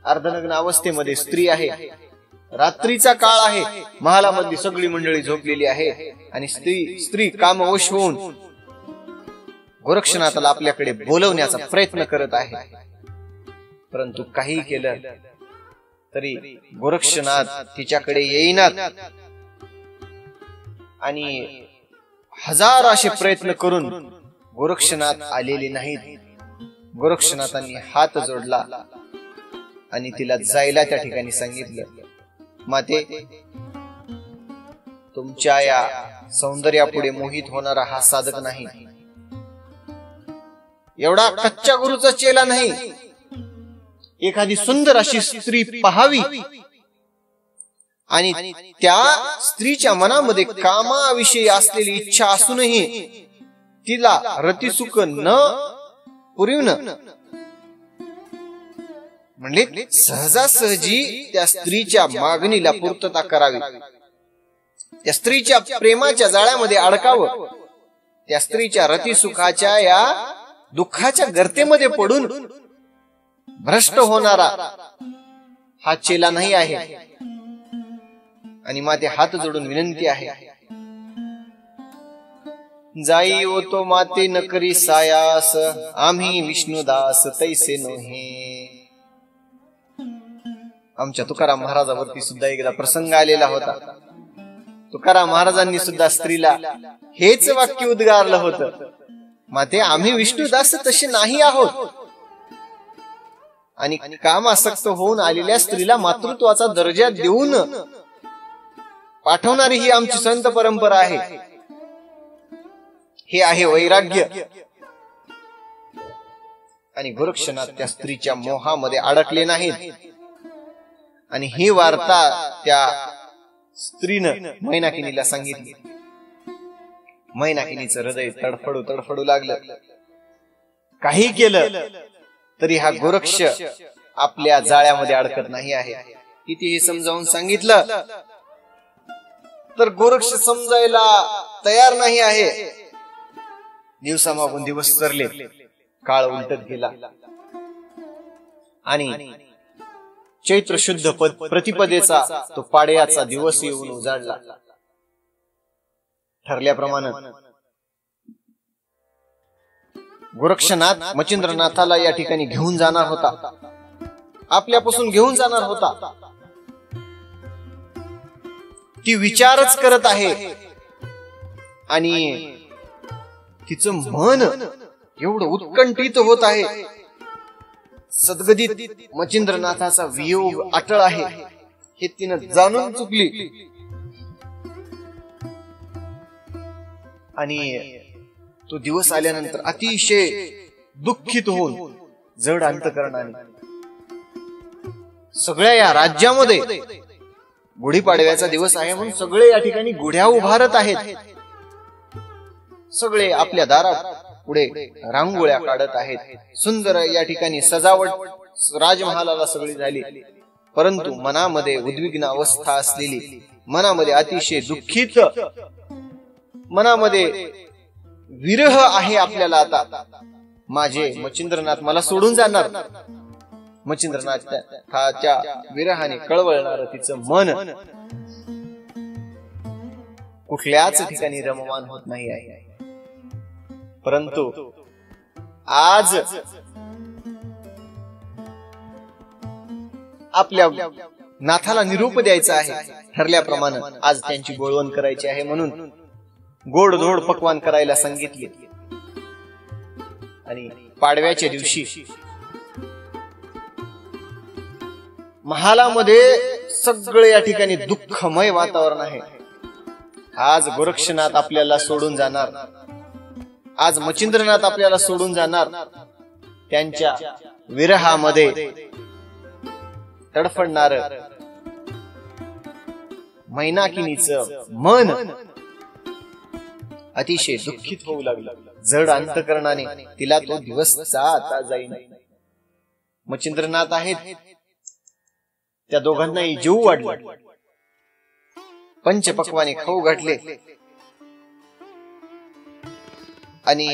अर्धनग्न अवस्थेमध्ये स्त्री आहे. रात्रीचा काळ आहे. महालामधली सगळी मंडळी झोपलेली आहे आणि स्त्री कामवश होऊन गोरक्षनाथाला आपल्याकडे बोलवण्याचा प्रयत्न करत आहे. परंतु काही केलं तरी गोरक्षनाथ तिच्याकडे येईनात आणि हजार असे प्रयत्न करून गोरक्षनाथ आलेले नाहीत. गोरक्षनाथांनी हात जोडला आणि तिला जायला त्या ठिकाणी सांगितलं. माते, तुमच्या या सौंदर्यापुढे मोहित होणारा हा साधक नाही. एवढा कच्च्या गुरुचा चेला नाही. एखादी सुंदर अशी स्त्री पहावी आणि त्या स्त्रीच्या मनामध्ये कामाविषयी असलेली इच्छा असूनही तिला रतिसुख न पुरविणं म्हणजे सहजासहजी त्या स्त्रीच्या मागणीला पूर्तता करावी. त्या स्त्रीच्या प्रेमाच्या जाळ्यामध्ये अडकावं. त्या स्त्रीच्या रतिसुखाच्या या दुःखाच्या गर्तेमध्ये पडून भ्रष्ट होणारा हा चेला नाही आहे. आणि माते हात जोडून विनंती आहे, जाई ओ तो माते नकरी सायास, आम्ही विष्णुदास तैसे नोहे. आमच्या तुकाराम महाराजावरती सुद्धा एकदा प्रसंग आलेला होता. तुकाराम महाराजांनी सुद्धा स्त्रीला हेच वाक्य उद्गारलं होतं, माते आम्ही विष्णुदास तसे नाही आहोत. आणि कामासक्त होऊन आलेल्या स्त्रीला मातृत्वाचा दर्जा देऊन पाठवणारी ही आमची संत परंपरा आहे. हे आहे वैराग्य. आणि गोरक्षनाथ त्या स्त्रीच्या मोहामध्ये अडकले नाहीत. आणि ही वार्ता त्या स्त्रीनं मैनाकिनीला सांगितली. मैनाकिनीचं हृदय तडफडू लागलं. काही केलं तरी हा गोरक्ष आपल्या जाळ्यामध्ये अडकत नाही आहे. कितीही समजावून सांगितलं तर गोरक्ष समजायला तयार नाही आहे. दिवसामागून दिवस सरले, काळ उलटत गेला आणि चैत्र शुद्ध प्रतिपदेचा तो पाडयाचा दिवस येऊन उजाडला. ठरल्याप्रमाणे गोरक्षनाथ मच्छिंद्रनाथाला या ठिकाणी घेऊन जाणार होता, आपल्यापासून घेऊन जाणार होता. ती विचारच करत आहे आणि तिचं मन एवढं उत्कंठित होत आहे, सद्गदित मच्छिंद्रनाथाचा वियोग अटळ आहे हे तिनं जाणून चुकली. आणि तो दिवस आल्यानंतर अतिशय दुःखित होऊन जड अंतकरणाने सगळ्या या राज्यामध्ये गुढीपाडव्याचा दिवस आहे म्हणून सगळे या ठिकाणी गुढ्या उभारत आहेत. सगळे आपल्या दारात पुढे रांगोळ्या काढत आहेत. सुंदर या ठिकाणी सजावट राजमहालाला सगळी झाली. परंतु मनामध्ये उद्विग्न अवस्था असलेली, मनामध्ये अतिशय दुःखित, मनामध्ये विरह आहे आपल्याला. आता माझे मच्छिंद्रनाथ मला सोडून जाणार. मच्छिंद्रनाथाच्या विरहाने कळवळणार तिचं मन कुठल्याच ठिकाणी रममान होत नाही आहे. परंतु आज आपल्या नाथाला निरोप द्यायचा आहे. ठरल्याप्रमाणे आज त्यांची बोळवण करायची आहे म्हणून गोडधोड पक्वान करायला सांगितले. आणि पाडव्याच्या दिवशी महालामध्ये सगळे या ठिकाणी दुःखमय वातावरण आहे. आज गोरक्षनाथ आपल्याला सोडून जाणार, आज मच्छिंद्रनाथ आपल्याला सोडून जाणार. त्यांच्या विरहामध्ये तडफडणार मैनाकिनीचं मन अतिशय दुःखित होऊ लागलं. जड अंतकरणाने तिला तो दिवस जाता जाईना. मच्छिंद्रनाथ आहेत, त्या दोघांनाही जीव वाढला. पंचपक्वाने खाऊ घातले आणि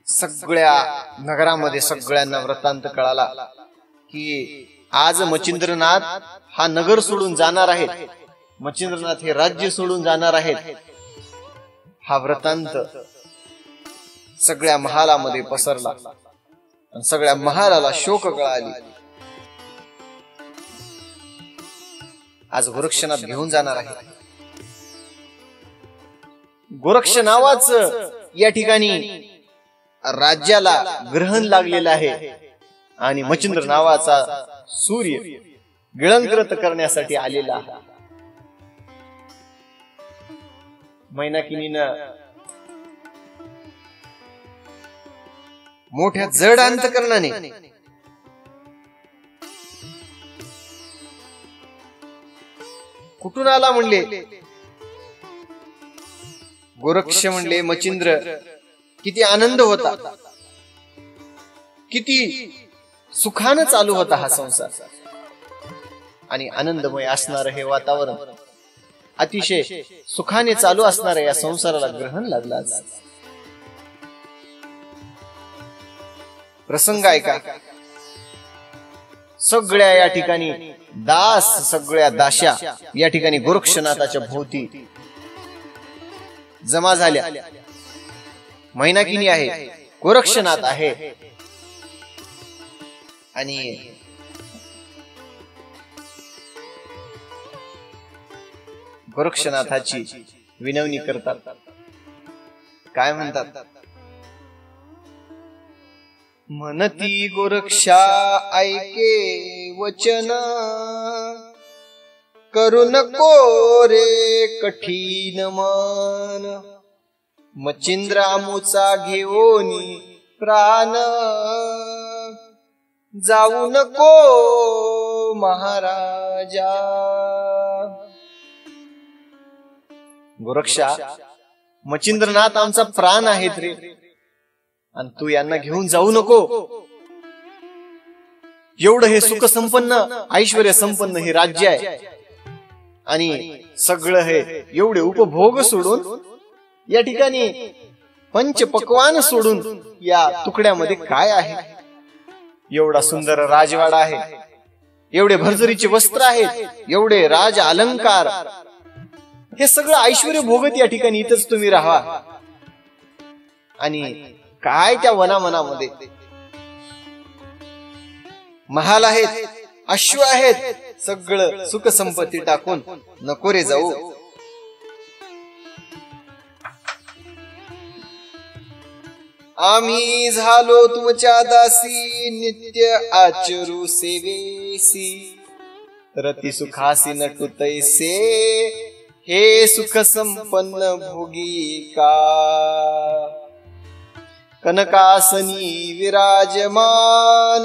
सगळ्या नगरामध्ये सगळ्यांना वृत्तांत कळाला की आज मच्छिंद्रनाथ हा नगर सोडून जाणार आहेत, मच्छिंद्रनाथ हे राज्य सोडून जाणार आहेत. हा वृत्तांत सगळ्या महालामध्ये पसरला. सगळ्या महालाला शोक कळाली. आज गोरक्षनाथ घेऊन जाणार आहे. गोरक्ष नावाच या ठिकाणी राज्याला ग्रहण लागलेलं आहे आणि मच्छिंद्र नावाचा सूर्य गिळंकृत करण्यासाठी आलेला आहे. मैनाकिनीनं मोठ्या जड अंतकरणाने कुठून आला म्हणले. गोरक्ष म्हणले मच्छिंद्र किती आनंद होता, किती सुखानं चालू होता हा संसार आणि आनंदमय असणार हे वातावरण, अतिशय सुखाने चालू असणाऱ्या या संसाराला ग्रहण लागला. प्रसंग आहे का, सगळ्या या ठिकाणी दास, सगळ्या दाशा या ठिकाणी गोरक्षनाथाच्या भोवती जमा झाल्या. मैनाकिनी आहे, गोरक्षनाथ आहे आणि गोरक्षनाथाची विनवणी करतात. काय म्हणतात, म्हणती गोरक्षा ऐके वचन, करू नको रे कठीण मन, मच्छिंद्र आमुचा घेऊनी प्राण, जाऊ नको महाराजा. गोरक्षा, मच्छिंद्रनाथ आमचा प्राण आहेत रे, आणि तू यांना घेऊन जाऊ नको. एवढं हे सुख संपन्न, ऐश्वर्य संपन्न हे राज्य आहे आणि सगळं हे एवढे उपभोग सोडून या ठिकाणी पंचपक्वान सोडून या तुकड्यामध्ये काय आहे. एवढा सुंदर राजवाडा आहे, एवढे भरजरीचे वस्त्र आहेत, एवढे राज अलंकार, हे सगळं ऐश्वर्य भोगत या ठिकाणी इथंच तुम्ही राहा. आणि काय त्या वनामनामध्ये महाल आहेत, अश्व आहेत, सगळं सुख संपत्ती टाकून नको रे जाऊ. आम्ही झालो तुमच्या दासी, नित्य आचरू सेवेसी, रती सुखासी नटू तैसे, हे सुख संपन्न भोगी का. कनकासनी विराजमान,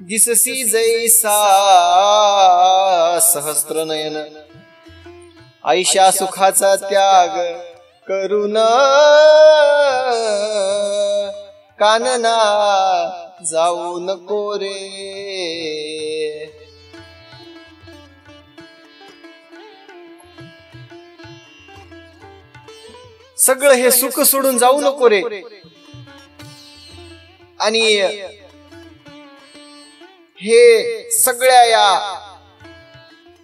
दिससी जैसा सहस्त्र नयन, ऐशा सुखाचा त्याग करून कानना जाऊ नको रे. सगळं हे सुख सोडून जाऊ नको रे. आणि हे सगळ्या या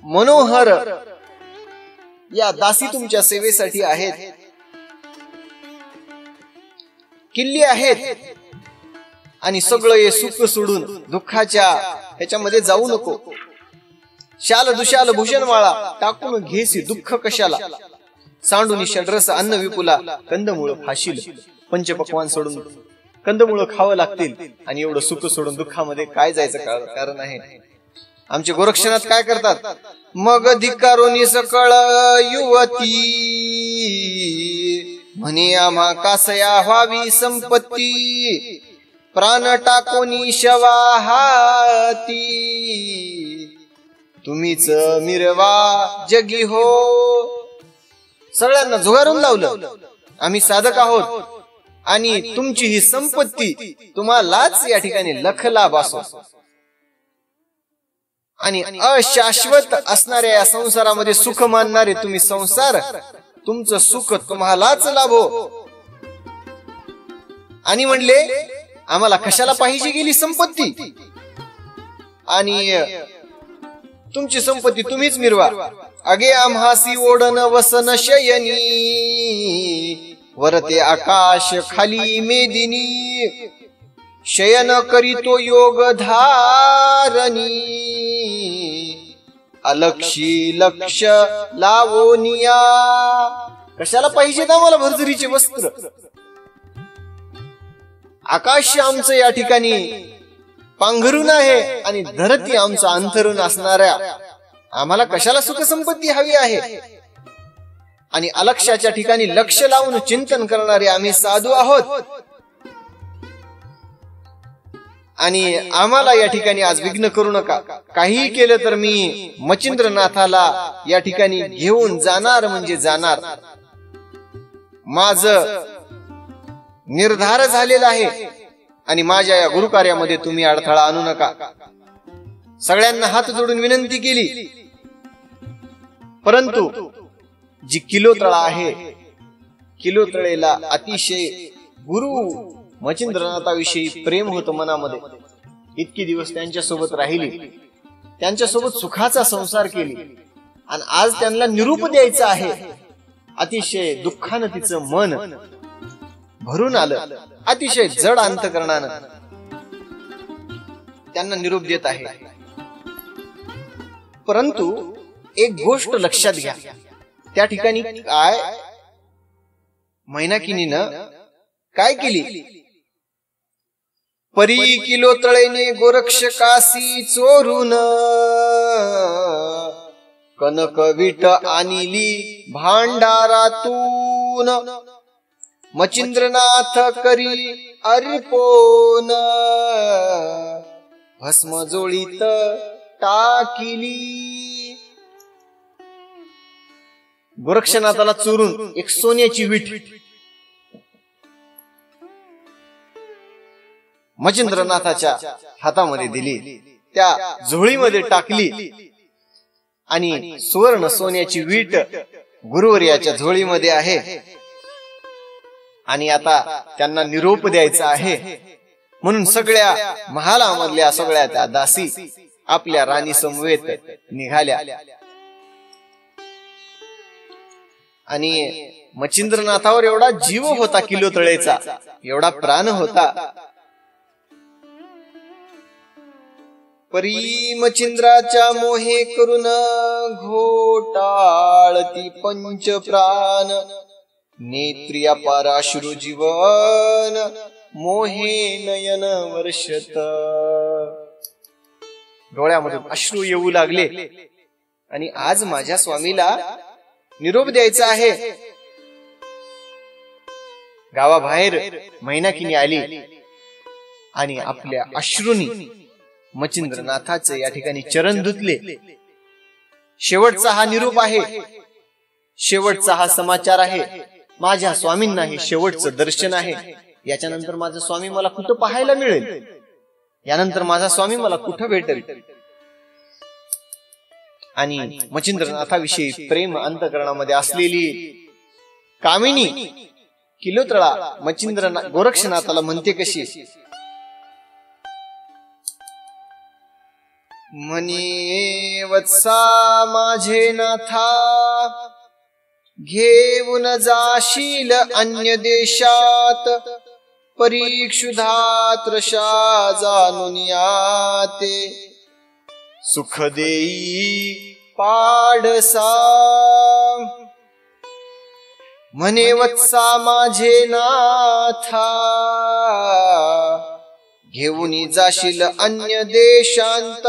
मनोहर या दासी तुमच्या सेवेसाठी आहेत, किल्ली आहेत. आणि सगळं हे सुख सोडून दुःखाच्या ह्याच्यामध्ये जाऊ नको. शाल दुशाल भूषण वाळा, टाकून घेसी दुःख कशाला. सांडूनी षड्रस अन्न विपुला, कंदमुळ खाशील. पंचपक्वान सोडून कंदमुळ खावं लागतील. आणि एवढं सुख सोडून दुःखामध्ये काय जायचं कारण आहे. आमचे गोरक्षनाथ काय करतात. मग धिक्कारोनी सकळ युवती, म्हणे आम्हा कासया व्हावी संपत्ती, प्राण टाकोनी शवाहाती, तुम्हीच मिरवा जगी हो. सगळ्यांना झुगारून लावलं. आम्ही साधक आहोत आणि तुमची ही संपत्ती तुम्हालाच या ठिकाणी लख लाभ असो. आणि अशाश्वत असणाऱ्या या संसारामध्ये सुख मानणारे तुम्ही संसार, तुमचं सुख तुम्हालाच लाभो. आणि म्हणले आम्हाला कशाला पाहिजे गेली संपत्ती, आणि तुमची संपत्ती तुम्हीच मिरवा. अगे आम्हासी ओढन वसन शयनी, वरते आकाश खाली मेदिनी, शयन करीतो योग धारणी, अलक्षी लक्ष लावोनिया. कशाला पाहिजेत आम्हाला भरजरीचे वस्त्र. आकाश आमचं या ठिकाणी पांघरून आहे आणि धरती आमचं अंतरून असणाऱ्या आम्हाला कशाला सुख संपत्ती हवी आहे. आणि अलक्षाच्या ठिकाणी लक्ष लावून चिंतन करणारे आम्ही साधू आहोत. आणि आम्हाला या ठिकाणी आज विघ्न करू नका. काही केलं तर मी मच्छिंद्रनाथाला या ठिकाणी घेऊन जाणार म्हणजे जाणार. माझं निर्धार झालेला आहे आणि माझ्या या गुरुकार्यामध्ये तुम्ही अडथळा आणू नका. सगळ्यांना हात जोडून विनंती केली. परंतु जी किलोतळा आहे, किलोतळेला अतिशय गुरु मच्छिंद्रनाथाविषयी प्रेम होतं मनामध्ये. इतके दिवस त्यांच्यासोबत राहिली, त्यांच्यासोबत सुखाचा संसार केली, आणि आज त्यांना निरूप द्यायचा आहे. अतिशय दुःखानं तिचं मन भरून आलं. अतिशय जड अंतकरणानं त्यांना निरूप देत आहे. परंतु एक गोष्ट लक्षात घ्या. त्या ठिकाणी काय मैनाकिनीनं काय केली. परी किलोतळेने गोरक्ष कासी चोरून, कनक विट आणली भांडारातून, मच्छिंद्रनाथ करी अर्पोन, भस्म जोळीत टाकिली. गोरक्षनाथाला चोरून एक सोन्याची वीट मच्छिंद्रनाथाच्या हातामध्ये दिली, त्या झोळीमध्ये टाकली. आणि सुवर्ण सोन्याची वीट गुरुवर्याच्या झोळीमध्ये आहे. आणि आता त्यांना निरोप द्यायचा आहे म्हणून सगळ्या महालामधल्या सगळ्या त्या दासी आपल्या राणी समवेत निघाल्या. आणि मच्छिंद्रनाथावर एवढा जीव होता, किलोतळेचा एवढा प्राण होता. परी मच्छिंद्राच्या मोहे करून घोटाळती पंच प्राण, नेत्री अपार अश्रू जीवन मोहे नयन वर्षत. डोळ्यामधून अश्रू येऊ लागले आणि आज माझ्या स्वामीला निरोप द्यायचा आहे. गावाबाहेर मैनाकिनी आली आणि आपल्या अश्रूनी मच्छिंद्रनाथाचे या ठिकाणी चरण धुतले. शेवटचा हा निरोप आहे, शेवटचा हा समाचार आहे. माझ्या स्वामींना हे शेवटचं दर्शन आहे. याच्यानंतर माझा स्वामी मला कुठं पाहायला मिळेल, यानंतर माझा स्वामी मला कुठं भेटेल. आणि मच्छिंद्रनाथाविषयी प्रेम अंतःकरणामध्ये असलेली कामिनी किलोतळा मच्छिंद्रनाथ गोरक्षनाथाला म्हणते कशी, म्हणे वत्सा माझे नाथा घेऊन जाशील अन्य देशात, परीक्षुधात रशा जाणून याते, सुख देई पाडसा. म्हणे वत्सा माझे नाथा घेऊन जाशील अन्य देशांत,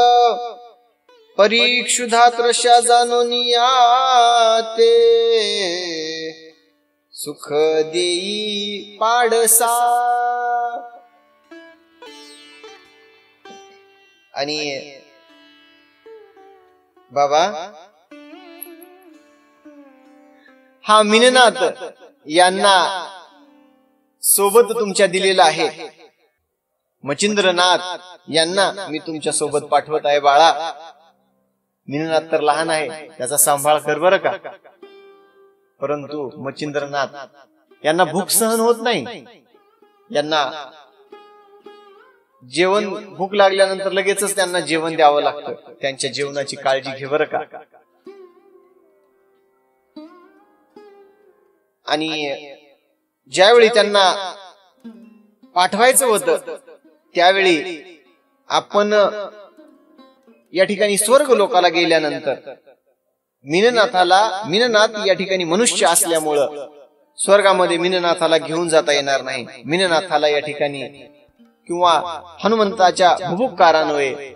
परीक्षुधात रशा जाणून याते, सुख देई पाडसा. आणि बाबा हा मीननाथ यांना सोबत तुमच्या दिलेला आहे. मच्छिंद्रनाथ यांना मी तुमच्या सोबत पाठवत आहे बाळा. मीननाथ तर लहान आहे, त्याचा सांभाळ कर बरं का. परंतु मच्छिंद्रनाथ यांना भूक सहन होत नाही. यांना जेवण भूक लागल्यानंतर लगेचच त्यांना जेवण द्यावं लागतं. त्यांच्या जेवणाची काळजी घे बरं का. आणि ज्यावेळी त्यांना पाठवायचं होतं त्यावेळी आपण या ठिकाणी स्वर्ग लोकाला गेल्यानंतर मीननाथ या ठिकाणी मनुष्य असल्यामुळं स्वर्गामध्ये मीननाथाला घेऊन जाता येणार नाही. मीननाथाला या ठिकाणी किंवा हनुमंताच्या भुभुक्कारान्वये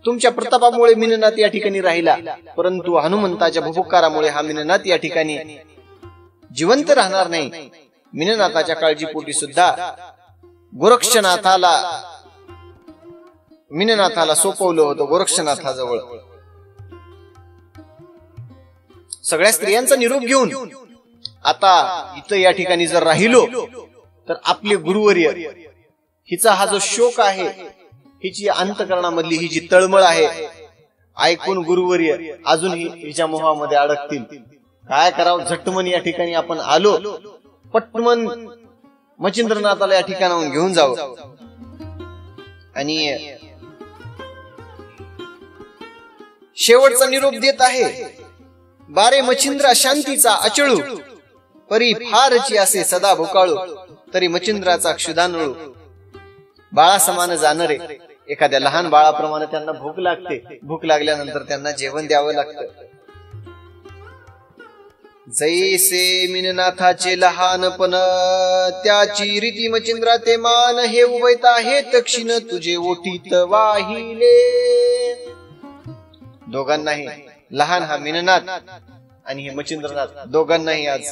तुमच्या प्रतापामुळे मीननाथ या ठिकाणी राहिला, परंतु हनुमंताच्या भुभुक्कारामुळे हा मीननाथ या ठिकाणी जिवंत राहणार नाही. मीननाथाच्या काळजीपोटी सुद्धा मीननाथाला सोपवलं होतं गोरक्षनाथाजवळ. सगळ्या स्त्रियांचा निरोप घेऊन आता इथं या ठिकाणी जर राहिलो तर आपले गुरुवर्य हिचा हा जो शोक आहे, हिची अंतःकरणामधली ही जी तळमळ आहे, ऐकून गुरुवर्य अजूनही हिच्या मोहामध्ये अडकतील. काय करावं, झटमन या ठिकाणी आपण आलो, पटमन मच्छिंद्रनाथाला या ठिकाणाहून घेऊन जावं. आणि शेवटचा निरोप देत आहे, बारे मच्छिंद्रा शांतीचा अचळू, परी फारची असे सदा भुकाळू, तरी मच्छिंद्राचा क्षुधानळू. बाळा समान जाणरे, एखाद्या लहान बाळाप्रमाणे त्यांना भूक लागते. भूक लागल्यानंतर त्यांना जेवण द्यावं लागतं. जैसे मीननाथाचे लहानपण त्याची रीती मच्छिंद्रा ते मान, हे उभयता हे दक्षिण तुझे ओठीत वाहिले. दोघांनाही, लहान हा मीननाथ आणि हे मच्छिंद्रनाथ, दोघांनाही आज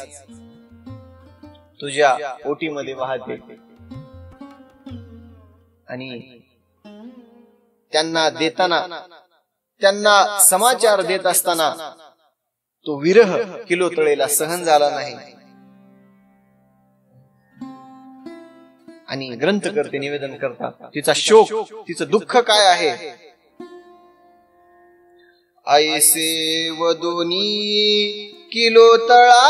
तुझ्या ओटीमध्ये वाहते. आणि त्यांना देताना, त्यांना समाचार देत असताना तो विरह किलोतळेला सहन झाला नाही. आणि ग्रंथकर्ते निवेदन करतात तिचा शोक, तिचं दुःख काय आहे. ऐसे वदोनी किलोतळा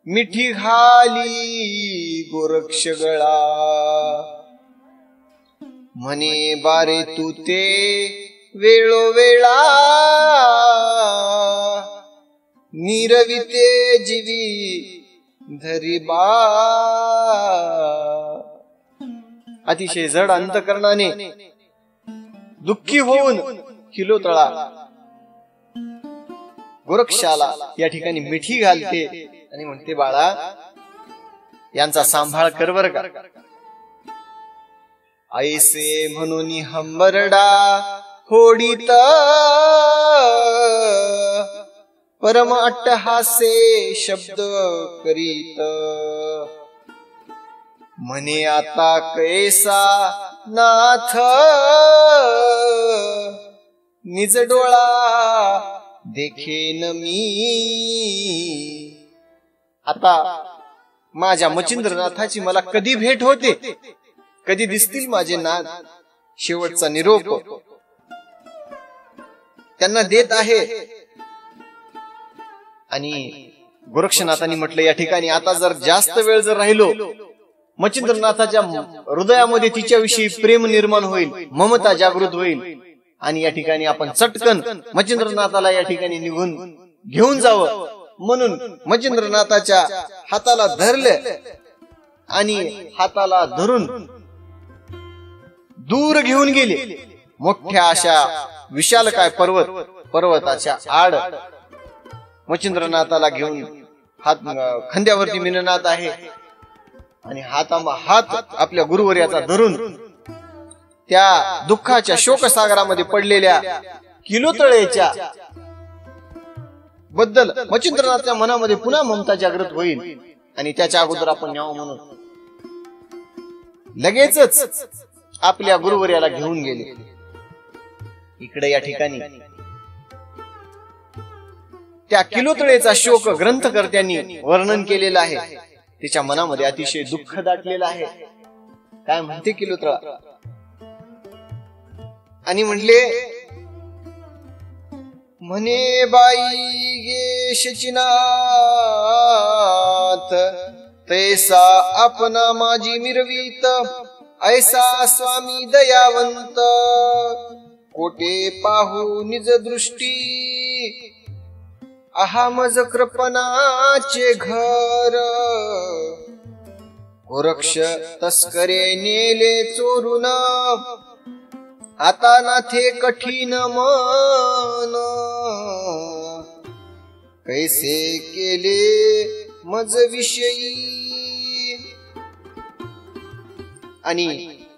मिठी घाली गोरक्ष गळा, म्हणे बारे तू ते वेळोवेळा, निरविते जीवी धरी बा. अतिशय जड अंतःकरणाने दुःखी होऊन किलोतळा गोरक्षाला या ठिकाणी मिठी घालते आणि म्हणते, बाळा यांचा सांभाळ कर बर का. ऐसे म्हणून हंबरडा होडीत परम अट्टहासे शब्द करीत. म्हणे आता कैसा नाथ निज डोळा देखेन मी. आता माझ्या मच्छिंद्रनाथाची मला कधी भेट होते, कधी दिसतील माझे नाथ. शेवटचा निरोप त्यांना देत आहे. आणि गोरक्षनाथांनी म्हटलं, या ठिकाणी आता जर जास्त वेळ जर राहिलो, मच्छिंद्रनाथाच्या हृदयामध्ये तिच्याविषयी प्रेम निर्माण होईल, ममता जागृत होईल, आणि या ठिकाणी आपण चटकन मच्छिंद्रनाथाला या ठिकाणी निघून घेऊन जावं. म्हणून मच्छिंद्रनाथाच्या हाताला धरले आणि हाताला धरून दूर घेऊन गेले. मोठ्या अशा विशालकाय पर्वताच्या आड मच्छिंद्रनाथाला घेऊन हात खांद्यावरती मीननाथ आहे आणि हात आपल्या गुरुवर्याचा धरून त्या दुःखाच्या शोकसागरामध्ये पडलेल्या किलोतळेच्या बद्दल मच्छिंद्रनाथच्या मनामध्ये पुन्हा ममता जागृत होईल आणि त्याच्या अगोदर आपण न्यावं म्हणून लगेचच आपल्या गुरुवर्याला घेऊन गेले. इकडे या ठिकाणी त्या किलोतळेचा शोक ग्रंथकर्त्यांनी वर्णन केलेला आहे. तिच्या मनामध्ये अतिशय दुःख दाटलेलं आहे. काय म्हणते किलोतळा, आणि म्हणले, म्हणे बाई गे शचीनाथ तैसा आपणा माझी मिरवीत ऐसा स्वामी दयावंत कोटे पाहू निज दृष्टी आहा मज कृपणाचे घर गोरक्ष तस्करे नेले चोरून आता नाथे कठीण मन कैसे केले मज विषयी. आणि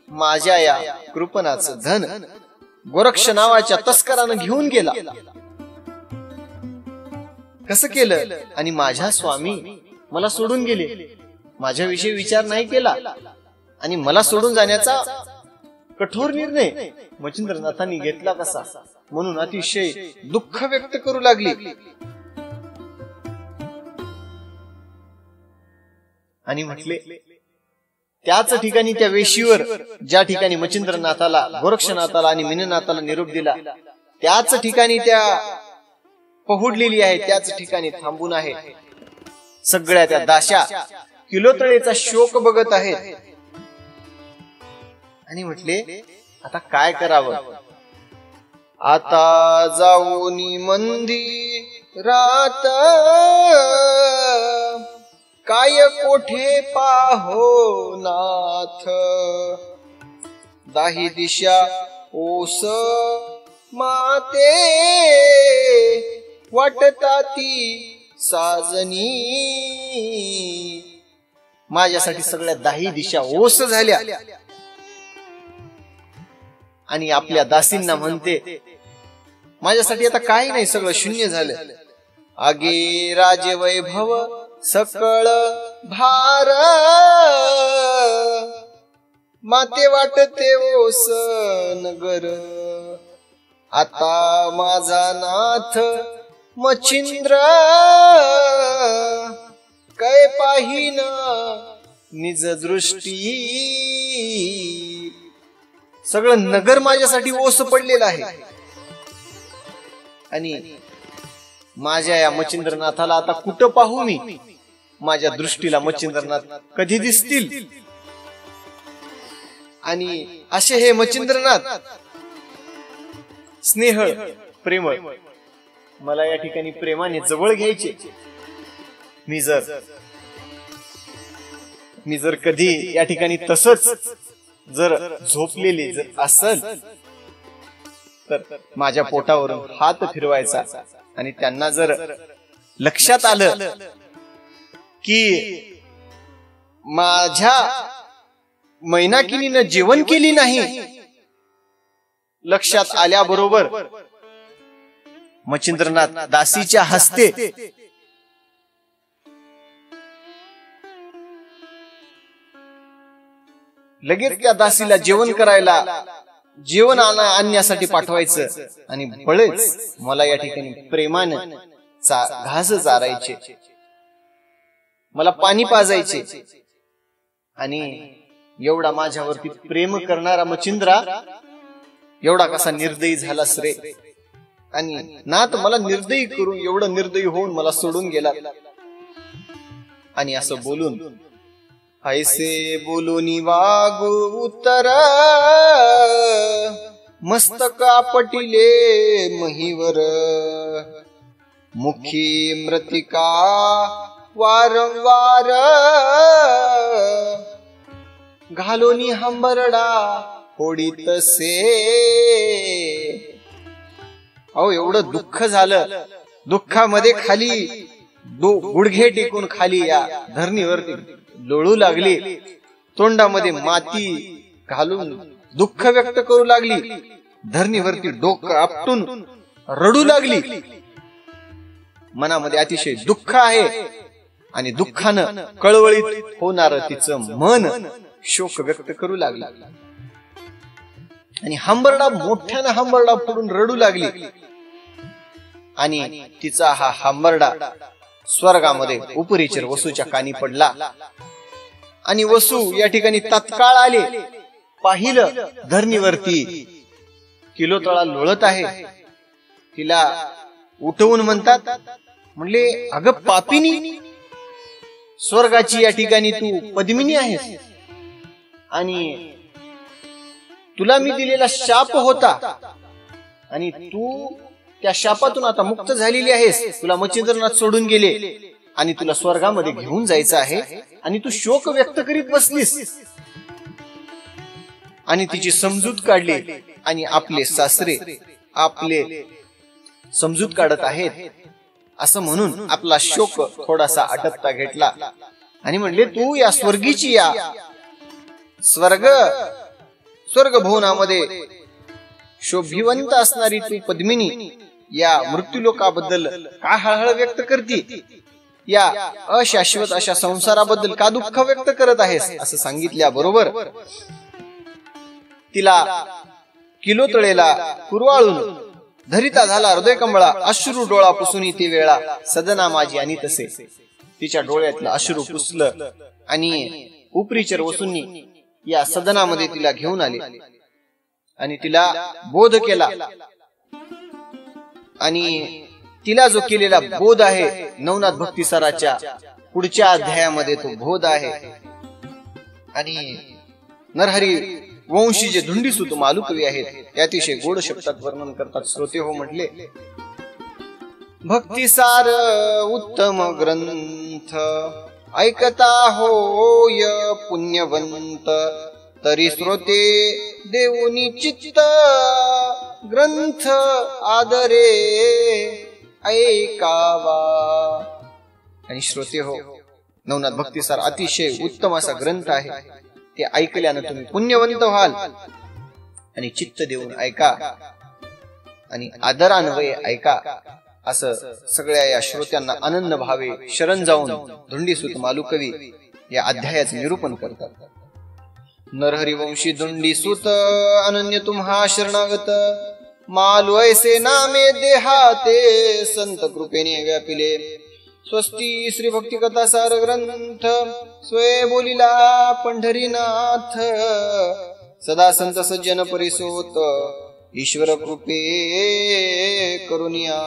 माझ्या या कृपणाचं धन गोरक्ष नावाच्या तस्करानं घेऊन गेला. कसं केलं? आणि माझ्या स्वामी मला सोडून गेले, माझ्याविषयी विचार नाही केला आणि मला सोडून जाण्याचा कठोर निर्णय मच्छिंद्रनाथांनी घेतला कसा, म्हणून अतिशय दुःख व्यक्त करू लागली. आणि म्हटले, त्याच ठिकाणी त्या वेशीवर ज्या ठिकाणी मच्छिंद्रनाथाला गोरक्षनाथाला आणि मीननाथाला निरोप दिला त्याच ठिकाणी त्या पहुडलेली आहे, त्याच ठिकाणी थांबून आहे. सगळ्या त्या दाशा किलोतळेचा शोक बघत आहेत. आणि म्हटले, आता काय करावं? आता जाऊन मंदिरात काय कोठे पाहो नाथ दाही दिशा ओस माते वाटता ती साजनी. माझ्यासाठी सगळ्या दाही दिशा ओस झाल्या आणि आपल्या दासींना म्हणते, माझ्यासाठी आता काही नाही, सगळं शून्य झालं. आगे राजवैभव सकळ भार माते वाटते ओस नगर. आता माझा नाथ मच्छिंद्र काय पाहिन निज दृष्टी. सगळं नगर माझ्यासाठी ओस पडलेलं आहे आणि माझ्या या मच्छिंद्रनाथाला आता कुठं पाहू मी? माझ्या दृष्टीला मच्छिंद्रनाथ कधी दिसतील? आणि असे हे मच्छिंद्रनाथ स्नेहळ प्रेमळ मला या ठिकाणी प्रेमाने जवळ घ्यायचे. मी जर कधी या ठिकाणी तसंच जर झोपलेली जर असल तर माझ्या पोटावरून हात फिरवायचा आणि त्यांना जर लक्षात आलं की माझ्या मैनाकिनीनं जेवण केली नाही, लक्षात आल्याबरोबर मच्छिंद्रनाथ दासीच्या हस्ते लगेच त्या दासीला जेवण करायला, जेवण आणण्यासाठी पाठवायचं आणि बळेच मला या ठिकाणी प्रेमानं घास चारायचे, मला पाणी पाजायचे. आणि एवढा माझ्यावरती प्रेम करणारा मच्छिंद्रा एवढा कसा निर्दयी झालास रे. आणि नाथ मला निर्दयी करून, एवढं निर्दयी होऊन मला सोडून गेला. आणि असं बोलून, ऐसे बोलूनी वागू उत्तर मस्तक आपटिले महीवर, मुखी मृतिका वारंवार घालोनी हंबरडा होडीत से. अहो एवढं दुःख झालं, दुःखामध्ये खाली गुडघे टेकून खाली या धरणीवरती लोळू लागली, तोंडामध्ये माती घालून दुःख व्यक्त करू लागली, धरणीवरती डोकं आपटून रडू लागली. मनामध्ये अतिशय दुःख आहे आणि दुःखानं कळवळीत होणार तिचं मन शोक व्यक्त करू लागला. आणि हंबरडा, मोठ्यानं हंबरडा फोडून रडू लागली. आणि तिचा हा हंबरडा स्वर्गामध्ये उपरीचर वसूच्या कानी पडला. आणि वसू या ठिकाणी तत्काळ आले, पाहिलं धरणीवरती किलोतळा लोळत आहे. तिला उठवून म्हणतात, म्हणले अगं पापिनी, स्वर्गाची या ठिकाणी तू पद्मिनी आहेस आणि तुला मी दिलेला शाप होता आणि तू त्या शापातून आता मुक्त झालेली आहेस. तुला मच्छिंद्रनाथ सोडून गेले आणि तुला स्वर्गामध्ये घेऊन जायचं आहे आणि तू शोक व्यक्त करीत बसलीस. आणि तिची समजूत काढली आणि आपले सासरे आपले समजूत काढत आहेत असं म्हणून आपला शोक थोडासा आटपता घेतला. आणि म्हणले तू या स्वर्गीची, या स्वर्गभुवनामध्ये शोभिवंत असणारी तू पद्मिनी या मृत्यूलोकाबद्दल का हळहळ व्यक्त करती, या अशाश्वत अशा संसाराबद्दल का दुःख व्यक्त करत आहेस असं सांगितल्याबरोबर तिला किलोतळेला कुरवाळून धरिता झाला हृदय कमळा. अश्रू डोळा पुसून ती वेळा सदना माझी आणि तसे. तिच्या डोळ्यातलं अश्रू पुसलं आणि उपरीचर वसूंनी या सदनामध्ये तिला घेऊन आले आणि तिला बोध केला. आणि तिला जो केलेला बोध आहे नवनाथ भक्तिसाराच्या पुढच्या अध्यायामध्ये तो बोध आहे. आणि नरहरी वंशी जे धुंडीसूत मालुकवी आहेत ते अतिशय गोड शब्दात वर्णन करतात. श्रोते हो म्हटले, भक्तिसार उत्तम ग्रंथ ऐकता होय पुण्यवंत, तरी श्रोते देऊनी चित्त ग्रंथ आदरे ऐकावा. आणि श्रोते हो, नवनाथ भक्तिसार अतिशय उत्तम असा ग्रंथ आहे. ते ऐकल्यानं तुम्ही पुण्यवंत व्हाल आणि चित्त देऊन ऐका आणि आदरान्वये ऐका असं सगळ्या या श्रोत्यांना आनंद भावे शरण जाऊन धुंडीसूत मालुकवी या अध्यायाचे निरूपण करतात. नरहरी वंशी धुंडीसूत अनन्य तुम्हा शरणागत, मालू ऐसे नामे देहाते संत कृपेने व्यापिले. स्वस्ती श्री भक्ती कथा सार ग्रंथ स्वय बोलिला पंढरीनाथ, सदा संत सज्जन परिसोत ईश्वर कृपे करुनिया.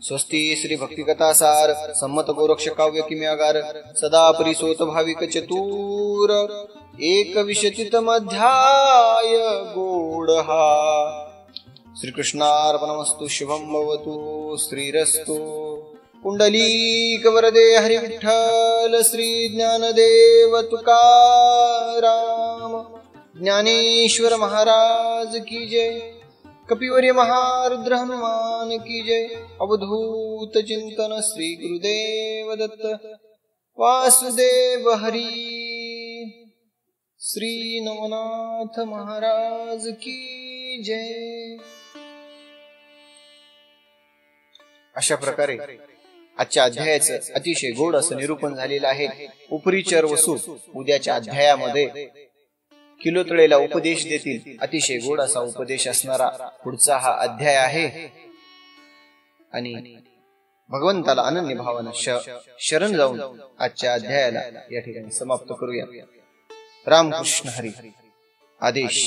स्वस्ती श्री भक्ती कथा सार सम्मत गोरक्ष काव्य किम्यागार, सदा परिसोत भाविक चतुर एक विशचित अध्याय गोडहा. श्रीकृष्णार्पणमस्तु. शुभं भवतु. श्रीरस्तु. कुंडलीक वरदे हरि विठ्ठल. श्री ज्ञानदेव तुकाराम ज्ञानेश्वर महाराज की जय. कपिवर्य महारुद्र हनुमान की जय। अवधूत चिंतन श्री गुरुदेव दत्त। वासुदेव हरी। श्री नवनाथ महाराज की जय। अशा प्रकारे आजच्या अध्यायाचं अतिशय गोड असं निरूपण झालेलं आहे। उपरीचर वसू उद्याच्या अध्यायामध्ये किलोतळेला उपदेश देतील। अतिशय गोड असा उपदेश असणारा पुढचा हा अध्याय आहे आणि भगवंताला अनन्य भावानं शरण जाऊन आजच्या अध्यायाला या ठिकाणी समाप्त करूया। रामकृष्ण हरी। आदेश।